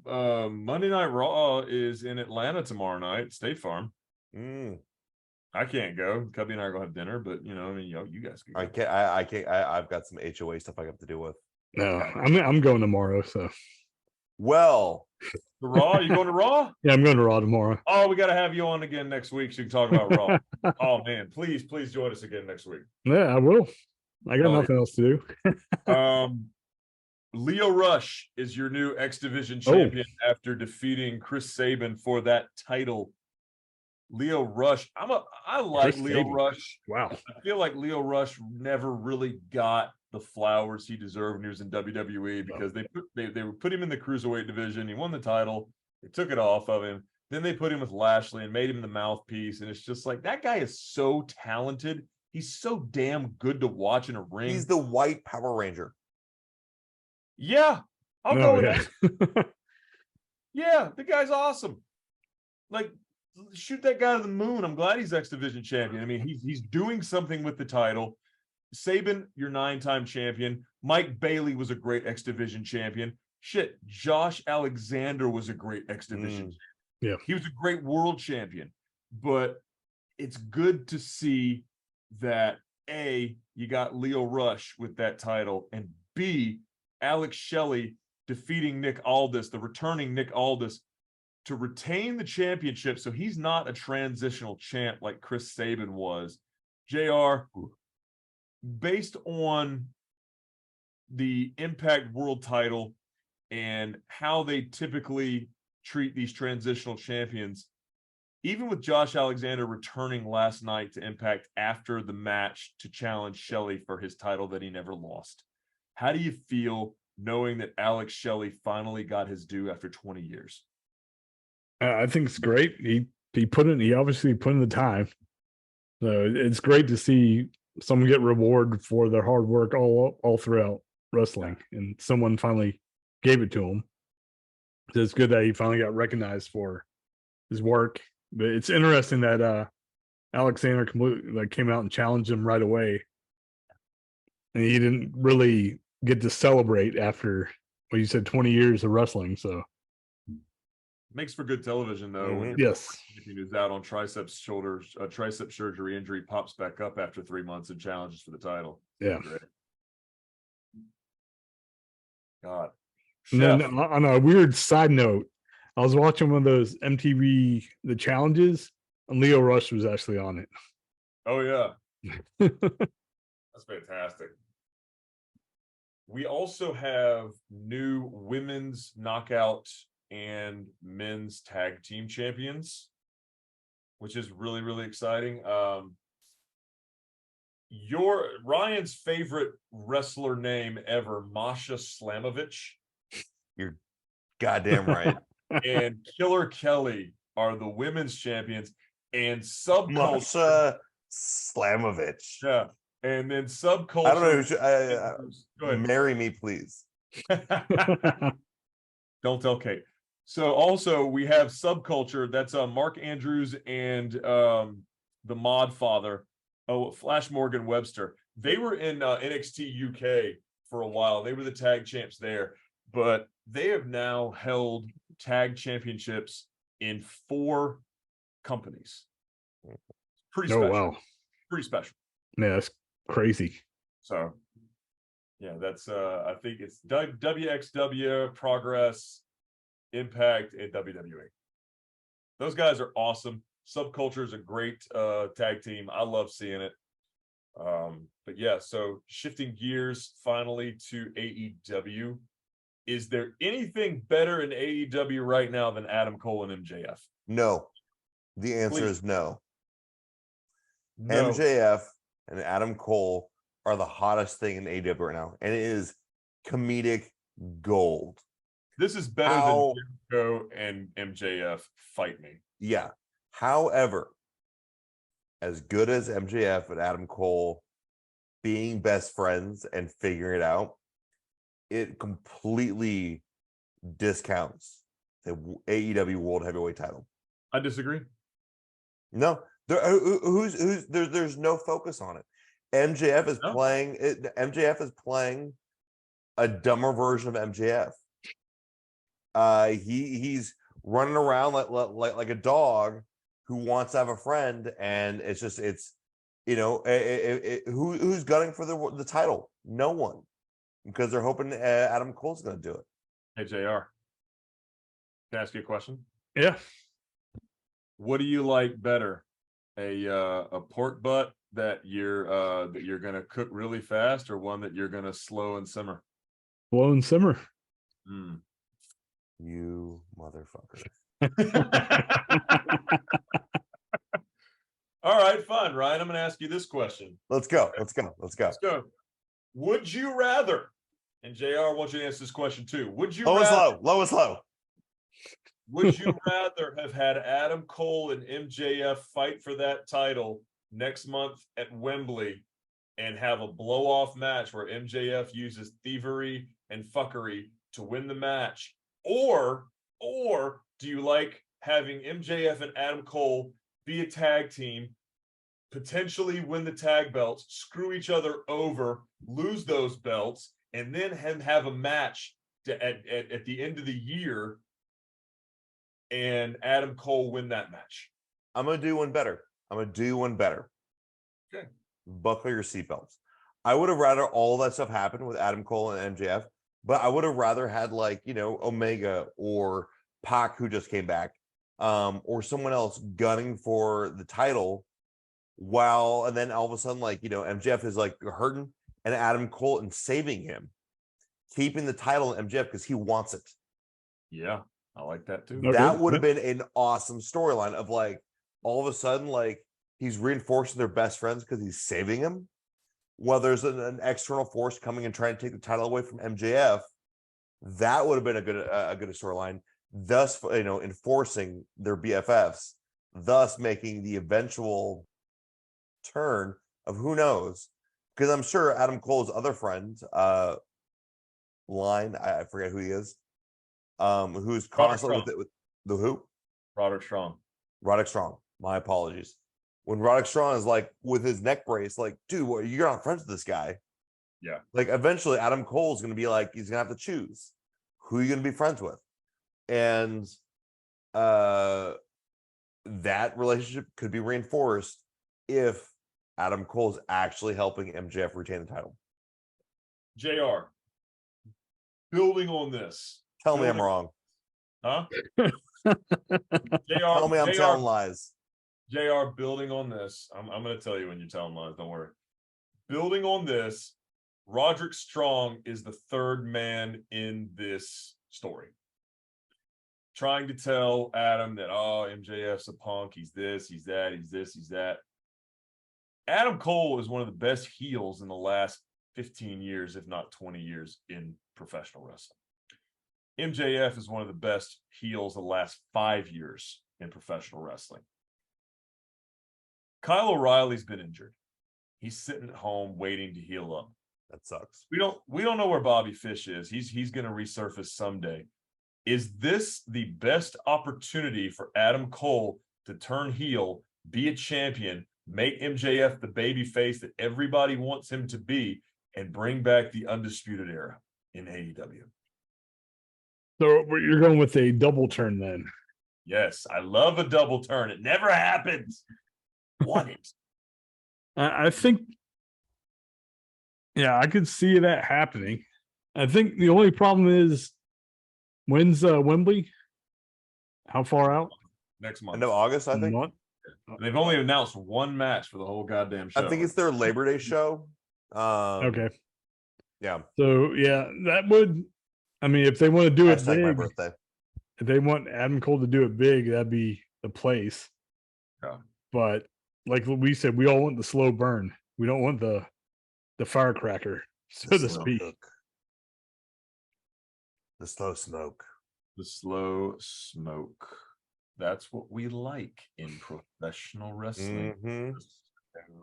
Monday Night Raw is in Atlanta tomorrow night, State Farm. I can't go. Cubby and I are gonna have dinner, but you guys can go. I can't. I've got some HOA stuff I have to deal with. No, I'm going tomorrow. So, well, the Raw. You going to Raw? Yeah, I'm going to Raw tomorrow. Oh, we got to have you on again next week so you can talk about Raw. Oh man, please join us again next week. Yeah, I will. I got nothing else to do. Lio Rush is your new X Division champion after defeating Chris Sabin for that title. Lio Rush, I like Lio Rush. Wow. I feel like Lio Rush never really got the flowers he deserved when he was in WWE because they put him in the cruiserweight division. He won the title. They took it off of him. Then they put him with Lashley and made him the mouthpiece. And it's just like, that guy is so talented. He's so damn good to watch in a ring. He's the white Power Ranger. Yeah, I'll go with that. Yeah, the guy's awesome. Like, shoot that guy to the moon. I'm glad he's X Division champion. I mean, he's doing something with the title. Sabin, your 9-time champion. Mike Bailey was a great X Division champion. Shit, Josh Alexander was a great X Division champion. Yeah. He was a great world champion. But it's good to see that A, you got Lio Rush with that title, and B, Alex Shelley defeating Nick Aldis, the returning Nick Aldis, to retain the championship. So he's not a transitional champ like Chris Sabin was. JR, based on the Impact World title and how they typically treat these transitional champions, even with Josh Alexander returning last night to Impact after the match to challenge Shelley for his title that he never lost, how do you feel knowing that Alex Shelley finally got his due after 20 years? I think it's great. He obviously put in the time. So it's great to see someone get rewarded for their hard work all throughout wrestling, and someone finally gave it to him. So it's good that he finally got recognized for his work. But it's interesting that Alexander completely came out and challenged him right away, and he didn't really get to celebrate after what you said 20 years of wrestling. So makes for good television though. Mm-hmm. When yes, who's out on tricep surgery injury pops back up after 3 months and challenges for the title. Yeah. God. And then on a weird side note, I was watching one of those MTV The Challenges, and Lio Rush was actually on it. Oh yeah. That's fantastic. We also have new women's knockout and men's tag team champions, which is really, really exciting. Your Ryan's favorite wrestler name ever, Masha Slamovich. You're goddamn right. And Killer Kelly are the women's champions, and Subculture. Masha Slamovich. Yeah. And then Subculture. I don't know. Marry me, please. Don't tell Kate. So also we have Subculture. That's Mark Andrews and the Mod Father, Flash Morgan Webster. They were in NXT UK for a while. They were the tag champs there, but they have now held tag championships in 4 companies. Pretty special. Oh wow. Pretty special. Yeah, that's crazy. So yeah, that's I think it's WXW, Progress, Impact, and WWE. Those guys are awesome. Subculture is a great tag team. I love seeing it. But yeah, so shifting gears finally to AEW. Is there anything better in AEW right now than Adam Cole and MJF? No. The answer is no. MJF and Adam Cole are the hottest thing in AEW right now, and it is comedic gold. This is better than Jericho and MJF. Fight me. Yeah. However, as good as MJF and Adam Cole being best friends and figuring it out, it completely discounts the AEW World Heavyweight title. I disagree. No, there's no focus on it. MJF is playing it. MJF is playing a dumber version of MJF. He's running around like a dog who wants to have a friend, and who's gunning for the title? No one. because they're hoping Adam Cole's going to do it. Hey, JR, can I ask you a question? Yeah. What do you like better, a pork butt that you're gonna cook really fast, or one that you're gonna slow and simmer? Slow and simmer. You motherfucker. All right, fine, Ryan. I'm gonna ask you this question. Let's go. Would you rather? And JR, I want you to answer this question too. Would you low rather? Is low. Would you rather have had Adam Cole and MJF fight for that title next month at Wembley and have a blow-off match where MJF uses thievery and fuckery to win the match? Or do you like having MJF and Adam Cole be a tag team, potentially win the tag belts, screw each other over, lose those belts, and then have a match at the end of the year and Adam Cole win that match? I'm going to do one better. Okay. Buckle your seatbelts. I would have rather all that stuff happen with Adam Cole and MJF, but I would have rather had Omega or Pac, who just came back, or someone else gunning for the title and then all of a sudden, MJF is hurting and Adam Cole and saving him, keeping the title in MJF because he wants it. Yeah. I like that too. That would have been an awesome storyline of all of a sudden, he's reinforcing their best friends because he's saving him. While there's an external force coming and trying to take the title away from MJF, that would have been a good storyline. Thus, enforcing their BFFs, thus making the eventual turn of who knows. Because I'm sure Adam Cole's other friend, I forget who he is. Who's constantly with the who? Roderick Strong. My apologies. When Roderick Strong is with his neck brace, dude, you're not friends with this guy. Yeah. Eventually Adam Cole's going to be he's going to have to choose who you're going to be friends with. And that relationship could be reinforced if Adam Cole's actually helping MJF retain the title. JR, building on this. Tell me I'm wrong. Huh? Tell me I'm telling lies. JR, building on this. I'm going to tell you when you're telling lies. Don't worry. Building on this, Roderick Strong is the third man in this story. Trying to tell Adam that, MJF's a punk. He's this, he's that, he's this, he's that. Adam Cole is one of the best heels in the last 15 years, if not 20 years, in professional wrestling. MJF is one of the best heels the last 5 years in professional wrestling. Kyle O'Reilly's been injured. He's sitting at home waiting to heal up. That sucks. We don't know where Bobby Fish is. He's going to resurface someday. Is this the best opportunity for Adam Cole to turn heel, be a champion, make MJF the baby face that everybody wants him to be, and bring back the Undisputed Era in AEW? So you're going with a double turn then? Yes, I love a double turn. It never happens. Want it? I think, yeah, I could see that happening. I think the only problem is, when's Wembley? How far out? Next month. End of August, I think. They've only announced one match for the whole goddamn show. I think it's their Labor Day show. Okay. Yeah. So yeah, that would. I mean, if they want to do it big, my birthday. If they want Adam Cole to do it big, that'd be the place. Yeah. But like we said, we all want the slow burn. We don't want the firecracker, so to speak. The slow smoke. The slow smoke. That's what we like in professional wrestling. Mm-hmm. The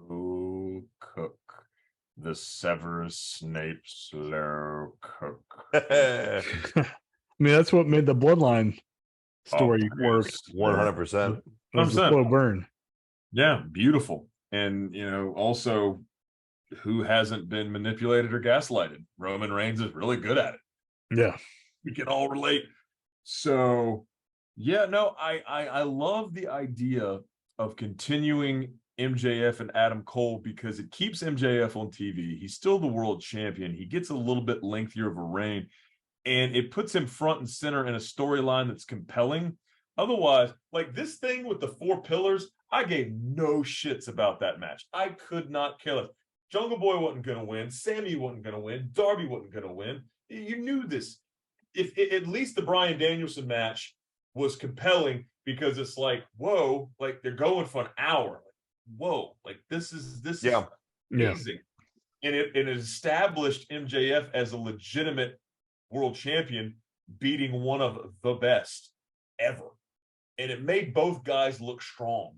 slow cook. The Severus Snape slow cook. I mean, that's what made the Bloodline story work. 100%. The slow burn. Yeah, beautiful. And, also, who hasn't been manipulated or gaslighted? Roman Reigns is really good at it. Yeah. We can all relate. So, yeah, no, I love the idea of continuing MJF and Adam Cole because it keeps MJF on TV. He's still the world champion. He gets a little bit lengthier of a reign, and it puts him front and center in a storyline that's compelling. Otherwise, like this thing with the 4 pillars, I gave no shits about that match. I could not care less. Jungle Boy wasn't going to win. Sammy wasn't going to win. Darby wasn't going to win. You knew this. If at least the Bryan Danielson match was compelling because it's like, whoa, like they're going for an hour. Like, whoa, like this is amazing. And it established MJF as a legitimate world champion, beating one of the best ever. And it made both guys look strong.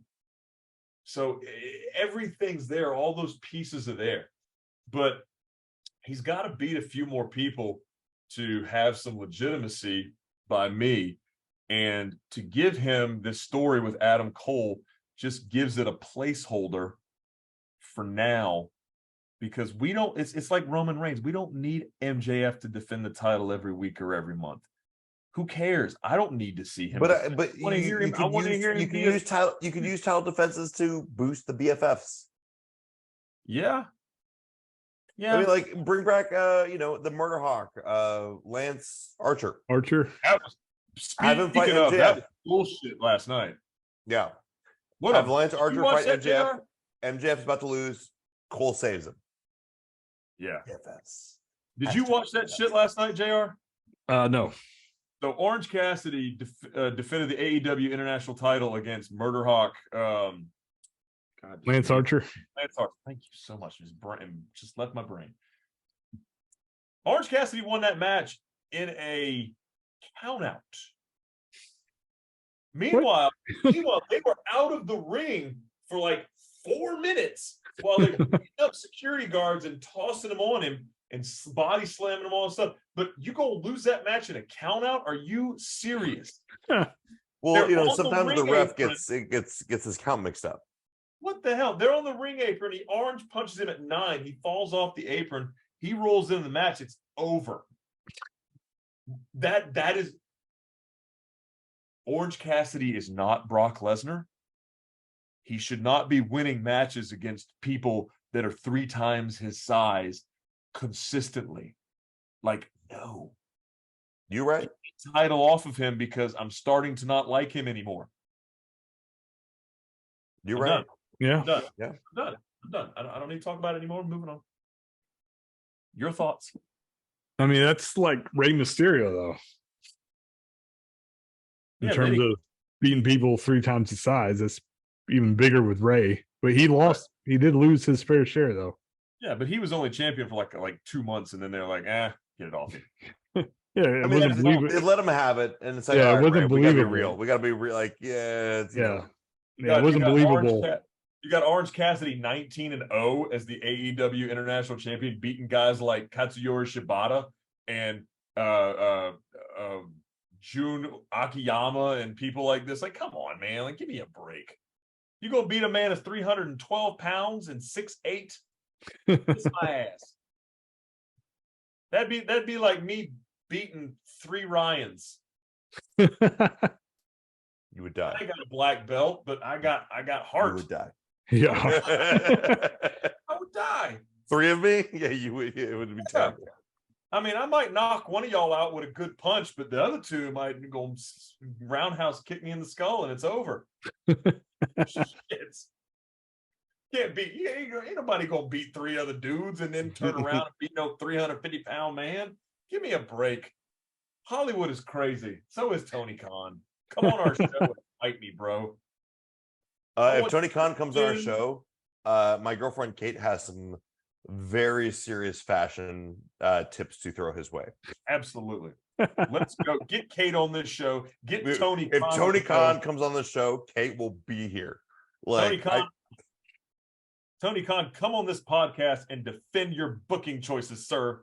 So everything's there. All those pieces are there. But he's got to beat a few more people to have some legitimacy by me. And to give him this story with Adam Cole just gives it a placeholder for now, because we don't, it's like Roman Reigns. We don't need MJF to defend the title every week or every month. Who cares? I don't need to see him. But you can use title defenses to boost the BFFs. Yeah. I mean, like bring back the Murder Hawk, Lance Archer. Have him fight MJF. That was bullshit last night. Yeah. What have Lance Archer fight MJF? MJF's about to lose. Cole saves him. Yeah. BFFs. Did you watch that shit last night, JR? No. So Orange Cassidy defended the AEW International title against Murder Hawk. Lance Archer. Lance Archer. Thank you so much. Just left my brain. Orange Cassidy won that match in a countout. Meanwhile, they were out of the ring for like 4 minutes while they beat up security guards and tossing them on him and body slamming them all and stuff. But you go lose that match in a countout? Are you serious? Well, sometimes the ref gets his count mixed up. What the hell? They're on the ring apron. He orange punches him at 9. He falls off the apron. He rolls into the match. It's over. That is Orange Cassidy is not Brock Lesnar. He should not be winning matches against people that are 3 times his size consistently. Like, no. You right? Title off of him because I'm starting to not like him anymore. You're right. Done. Yeah. I'm done. Yeah. I'm done. I don't need to talk about it anymore. I'm moving on. Your thoughts? I mean, that's like Rey Mysterio, though. In terms of beating people 3 times his size, that's even bigger with Rey. But he lost. He did lose his fair share, though. Yeah, but he was only champion for like 2 months, and then they're like, get it off. Yeah, I mean, they let him have it, and it's like, yeah, it wasn't believable. We gotta be real. We gotta be real. Like, it wasn't believable. You got Orange Cassidy 19-0 as the AEW International Champion, beating guys like Katsuyori Shibata and Jun Akiyama and people like this. Like, come on, man! Like, give me a break. You gonna beat a man of 312 pounds and 6'8"? Kiss my ass. That'd be like me beating 3 Ryans. You would die. I got a black belt, but I got heart. You would die. Yeah. I would die. 3 of me? Yeah, you would. It would be terrible. I mean, I might knock one of y'all out with a good punch, but the other 2 might go roundhouse kick me in the skull and it's over. Can't beat. Ain't nobody gonna beat 3 other dudes and then turn around and beat no 350-pound man. Give me a break. Hollywood is crazy. So is Tony Khan. Come on our show and fight me, bro. If Tony Khan comes on our show, my girlfriend Kate has some very serious fashion tips to throw his way. Absolutely. Let's go. Get Kate on this show. Get Tony If Khan. Tony Khan comes on the show, Kate will be here. Like, Tony Khan, come on this podcast and defend your booking choices, sir.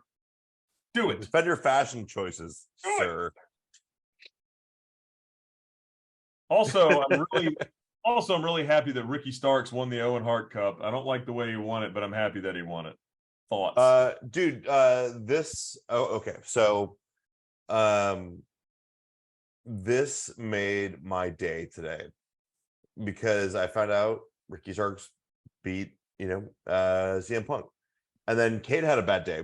Do it. Defend your fashion choices, sir. Also, I'm really happy that Ricky Starks won the Owen Hart Cup. I don't like the way he won it, but I'm happy that he won it. Thoughts? Dude, okay. So, this made my day today because I found out Ricky Starks beat, CM Punk. And then Kate had a bad day.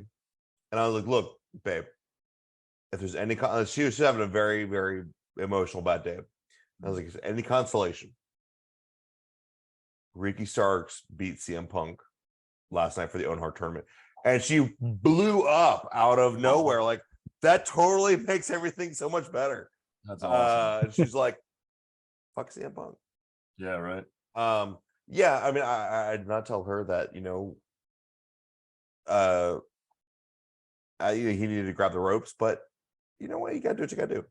And I was like, look, babe, if there's any, she was having a very, very emotional bad day. I was like, if any consolation, Ricky Starks beat CM Punk last night for the Owen Hart tournament. And she blew up out of nowhere. Like, that totally makes everything so much better. That's awesome. She's like, fuck CM Punk. Yeah, right. Yeah, I mean, I did not tell her that, he needed to grab the ropes, but you know what? You got to do what you got to do.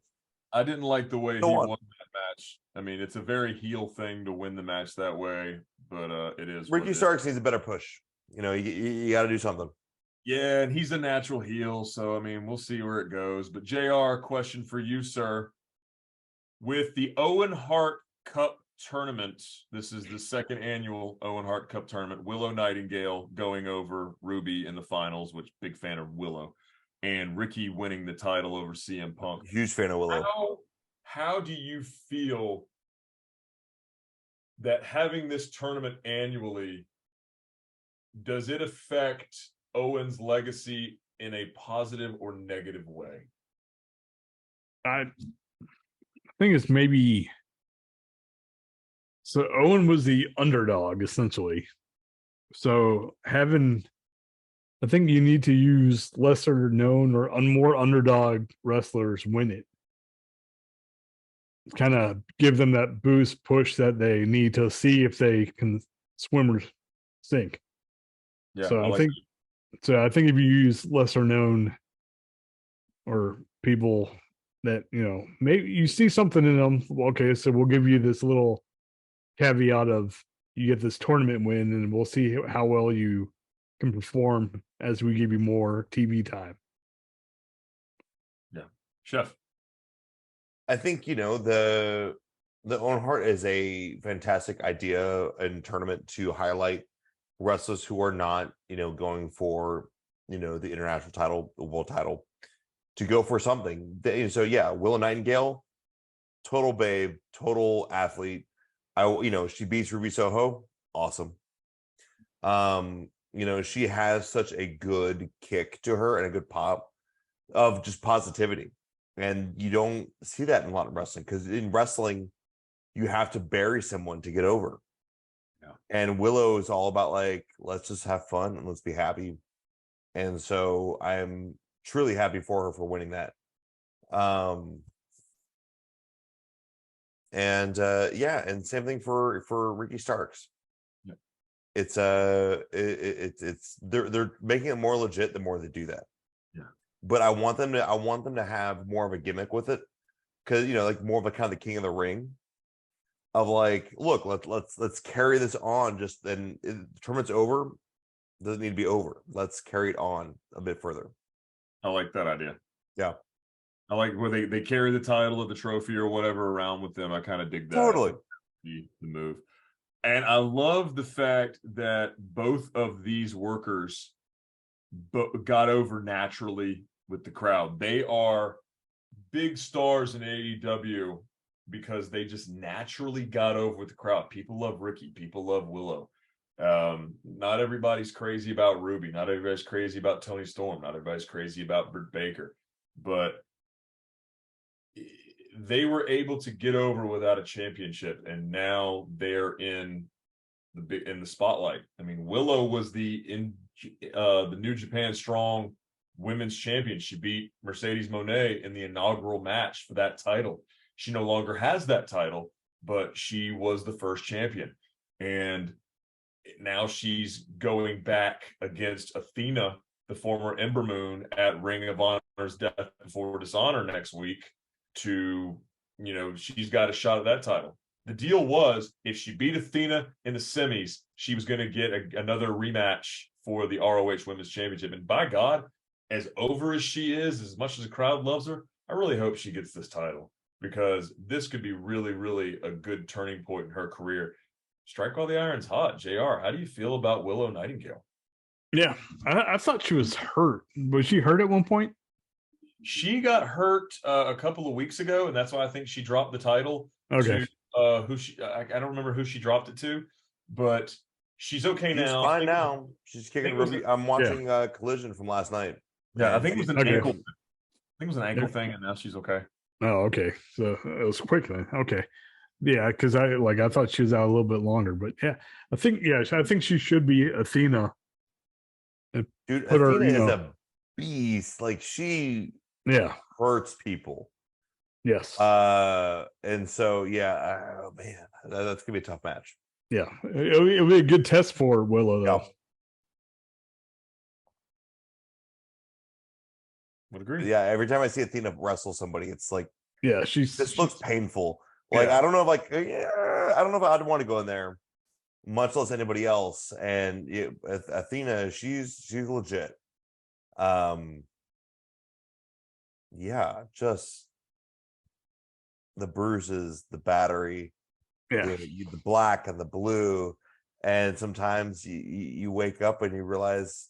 I didn't like the way he won that match. I mean, it's a very heel thing to win the match that way, but it is. Ricky Starks needs a better push. You got to do something. Yeah, and he's a natural heel, so I mean, we'll see where it goes. But JR, question for you, sir. With the Owen Hart Cup tournament, this is the second annual Owen Hart Cup tournament. Willow Nightingale going over Ruby in the finals, which big fan of Willow, and Ricky winning the title over CM Punk. Huge fan of Willow. How do you feel that having this tournament annually, does it affect Owen's legacy in a positive or negative way? I think it's maybe. So Owen was the underdog, essentially. So I think you need to use lesser known or more underdog wrestlers win it. Kind of give them that boost push that they need to see if they can swim or sink. Yeah. So I think if you use lesser known or people that, maybe you see something in them, okay, so we'll give you this little caveat of you get this tournament win and we'll see how well you can perform as we give you more TV time. Yeah. Chef. I think, the Owen Hart is a fantastic idea and tournament to highlight wrestlers who are not, going for, the international title, the world title, to go for something. So yeah, Willow Nightingale, total babe, total athlete. She beats Ruby Soho. Awesome. She has such a good kick to her and a good pop of just positivity. And you don't see that in a lot of wrestling, because in wrestling, you have to bury someone to get over. Yeah. And Willow is all about like, let's just have fun and let's be happy. And so I'm truly happy for her for winning that. And same thing for Ricky Starks. Yeah. It's they're making it more legit the more they do that. Yeah. But I want them to have more of a gimmick with it, because like more of a kind of the king of the ring of like, look, let's carry this on. Just then the tournament's over, doesn't need to be over. Let's carry it on a bit further. I like that idea. Yeah. I like where they carry the title of the trophy or whatever around with them. I kind of dig that. Totally. The move. And I love the fact that both of these workers got over naturally with the crowd. They are big stars in AEW because they just naturally got over with the crowd. People love Ricky. People love Willow. Not everybody's crazy about Ruby. Not everybody's crazy about Tony Storm. Not everybody's crazy about Britt Baker. But they were able to get over without a championship, and now they're in the spotlight. I mean, Willow was the New Japan Strong Women's Champion. She beat Mercedes Moné in the inaugural match for that title. She no longer has that title, but she was the first champion, and now she's going back against Athena, the former Ember Moon, at Ring of Honor's Death Before Dishonor next week. She's got a shot at that title. The deal was, if she beat Athena in the semis, she was going to get another rematch for the ROH Women's Championship. And by God, as over as she is, as much as the crowd loves her, I really hope she gets this title, because this could be really, really a good turning point in her career. Strike while the iron's hot. JR, how do you feel about Willow Nightingale? Yeah, I thought she was hurt. Was she hurt at one point? She got hurt a couple of weeks ago, and that's why I think she dropped the title. Okay. I don't remember who she dropped it to, but She's okay now. She's fine now. She's kicking. I'm watching Collision from last night. Yeah, I think it was an ankle. I think it was an ankle Yeah. thing, and now she's okay. Oh, okay. So it was quick then. Okay. Yeah, because I thought she was out a little bit longer, but yeah, I think she should be Athena. Dude, Athena is a beast. Like she hurts people. Yes. And so oh man, that's gonna be a tough match. Yeah, it'll be a good test for Willow though. Yep. Would agree. Yeah, every time I see Athena wrestle somebody, it's like, this looks painful. Like I don't know if I don't know if I'd want to go in there, much less anybody else. And Athena, she's legit. Just the bruises, the battery, the black and the blue, and sometimes you wake up and you realize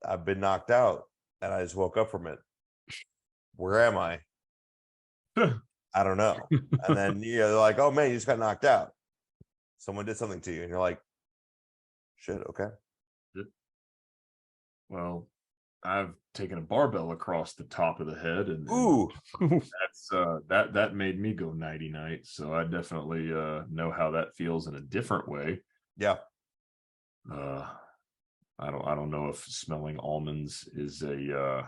I've been knocked out and I just woke up from it. Where am I? I don't know. And then they're like, oh man, you just got knocked out. Someone did something to you, and you're like, shit, okay. Well, I've taken a barbell across the top of the head, and that's that made me go nighty night. So I definitely know how that feels in a different way. Yeah. I don't know if smelling almonds is a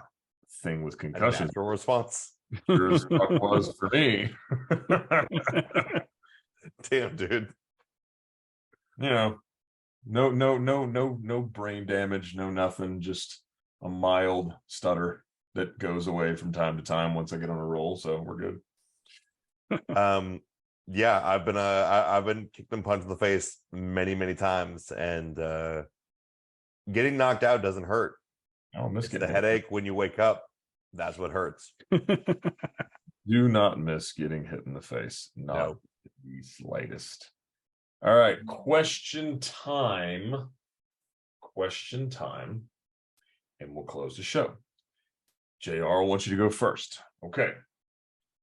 thing with concussion. Natural response. Sure as fuck was for me. Damn, dude. No brain damage, no nothing, just a mild stutter that goes away from time to time once I get on a roll, so we're good. I've been kicked and punched in the face many times, and getting knocked out doesn't hurt. It's the headache when you wake up. That's what hurts. Do not miss getting hit in the face. Not the slightest. All right, question time. And we'll close the show. JR, I want you to go first. Okay.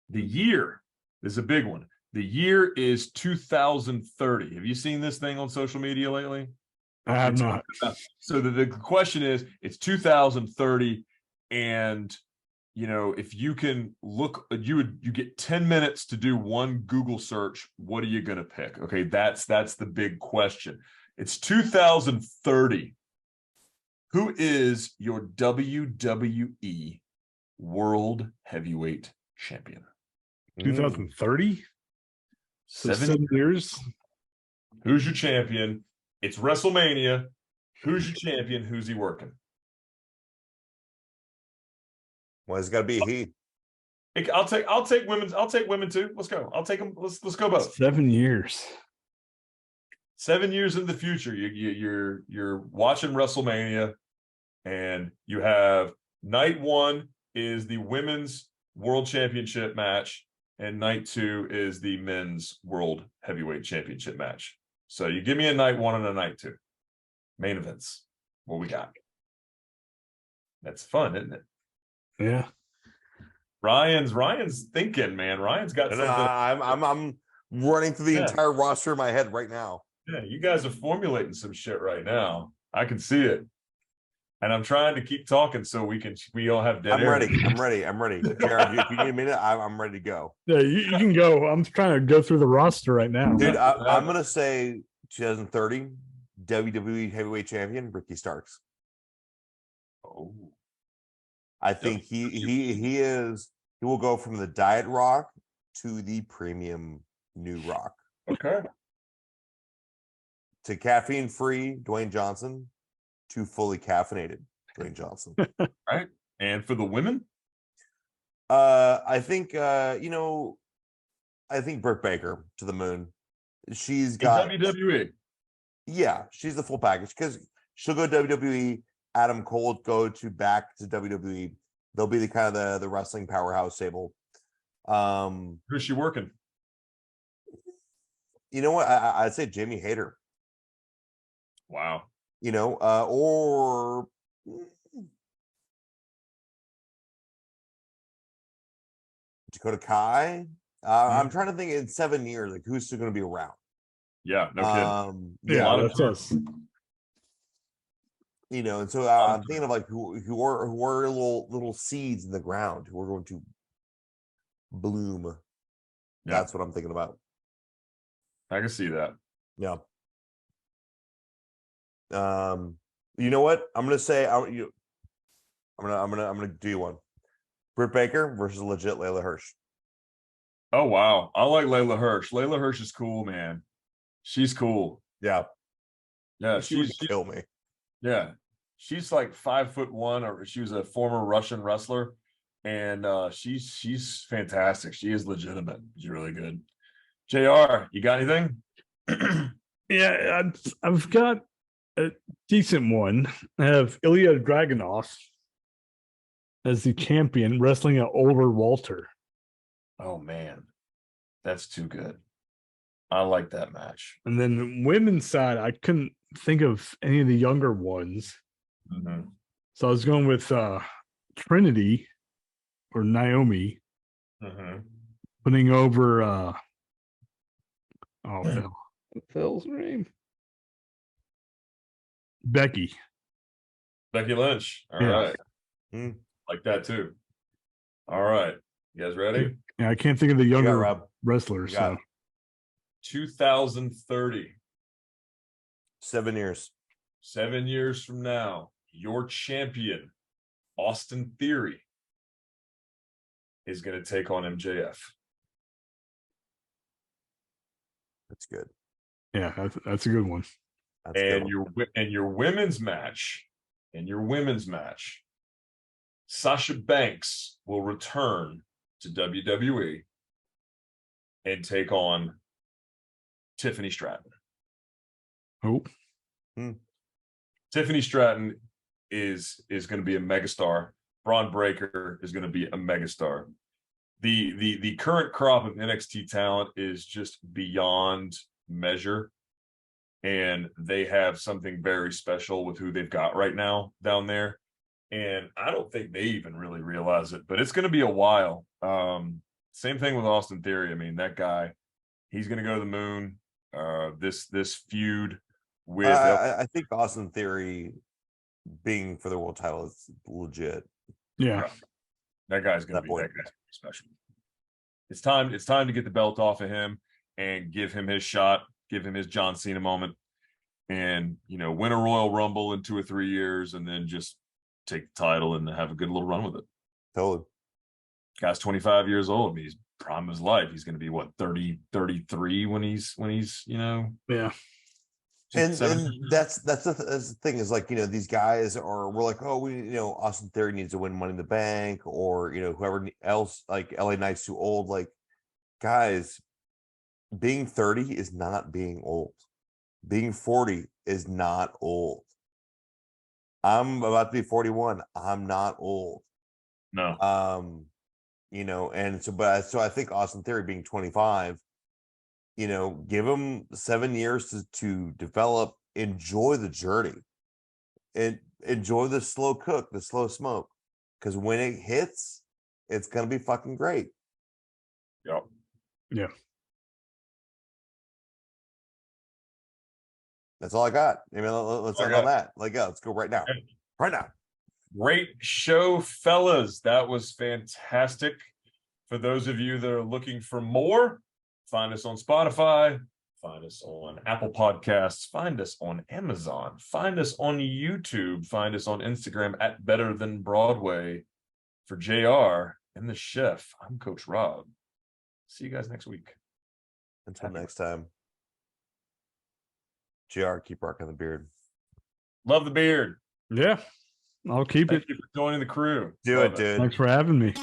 The year is a big one. The year is 2030. Have you seen this thing on social media lately? I have not. So the question is, it's 2030, and if you can look, you get 10 minutes to do one Google search. What are you going to pick? Okay, that's the big question. It's 2030. Who is your WWE World Heavyweight Champion? 2030? 7 years? Who's your champion? It's WrestleMania. Who's your champion? Who's he working? Well, it's got to be he. I'll take women too. Let's go. I'll take them. Let's go both. 7 years. 7 years in the future, you're watching WrestleMania, and you have night one is the women's world championship match, and night two is the men's world heavyweight championship match. So you give me a night one and a night two. Main events. What we got? That's fun, isn't it? Yeah. Ryan's thinking, man. Ryan's got something. I'm running through the entire roster in my head right now. Yeah, you guys are formulating some shit right now. I can see it. And I'm trying to keep talking so we all have dead I'm air. ready. Jared, if you need a minute, I'm ready to go. Yeah, you can go. I'm trying to go through the roster right now. Dude, I'm going to say 2030 WWE Heavyweight Champion, Ricky Starks. Oh. I think he will go from the Diet Rock to the premium New Rock. Okay. To caffeine-free Dwayne Johnson to fully caffeinated Dwayne Johnson. Right. And for the women? I think I think Britt Baker to the moon. She's got WWE. Yeah, she's the full package because she'll go to WWE. Adam Cole go back to WWE. They'll be the kind of the wrestling powerhouse stable. Who's she working? You know what? I'd say Jamie Hayter. Wow. Or Dakota Kai. I'm trying to think in 7 years, like who's still going to be around. Yeah, no kidding. Yeah, that's us. You know, and so I'm thinking of like who are little seeds in the ground who are going to bloom. Yeah. That's what I'm thinking about. I can see that. Yeah. You know what? I'm gonna say I'm gonna do you one. Britt Baker versus legit Layla Hirsch. Oh wow, I like Layla Hirsch. Layla Hirsch is cool, man. She's cool. Yeah. Yeah, she would kill me. Yeah, she's like 5'1", or she was a former Russian wrestler, and she's fantastic. She is legitimate. She's really good. JR, you got anything? Yeah, I've got a decent one. I have Ilya Dragunov as the champion wrestling at Oliver Walter. Oh man, that's too good. I like that match. And then the women's side, I couldn't think of any of the younger ones. Mm-hmm. So I was going with Trinity or Naomi, putting over what the hell's her name? Becky Lynch. All right. Like that too. All right. You guys ready? Yeah, I can't think of the younger wrestlers. So 2030. 7 years. 7 years from now, your champion, Austin Theory, is going to take on MJF. That's good. Yeah, that's a good one. And your women's match, Sasha Banks will return to WWE and take on Tiffany Stratton. Oh. Tiffany Stratton is going to be a megastar. Braun Breaker is going to be a megastar. The current crop of NXT talent is just beyond measure, and they have something very special with who they've got right now down there. And I don't think they even really realize it, but it's going to be a while. Same thing with Austin Theory. I mean, that guy, he's going to go to the moon. This feud with I think Austin Theory being for the world title is legit. Yeah. That guy's going to be special. It's time to get the belt off of him and give him his shot, give him his John Cena moment, and win a Royal Rumble in 2 or 3 years, and then just take the title and have a good little run with it. Totally. Guy's 25 years old. I mean, he's prime of his life. He's going to be what, 30, 33 when he's yeah. And that's the thing is, like, these guys we're like, oh, Austin Theory needs to win Money in the Bank, or whoever else, like LA Knight's too old. Like, guys, being 30 is not being old. Being 40 is not old. I'm about to be 41. I'm not old. No. And so I think Austin Theory being 25, give him 7 years to develop, enjoy the journey, and enjoy the slow cook, the slow smoke, because when it hits, it's gonna be fucking great. Yep. Yeah. That's all I got. I mean, let's end on that. Let's go right now. Right now. Great show, fellas. That was fantastic. For those of you that are looking for more, find us on Spotify, find us on Apple Podcasts, find us on Amazon, find us on YouTube, find us on Instagram at Better Than Broadway. For JR and the chef, I'm Coach Rob. See you guys next week. Until next time. JR, keep rocking the beard. Love the beard. Yeah, I'll keep it. Thank you for joining the crew. Do it, dude. Thanks for having me.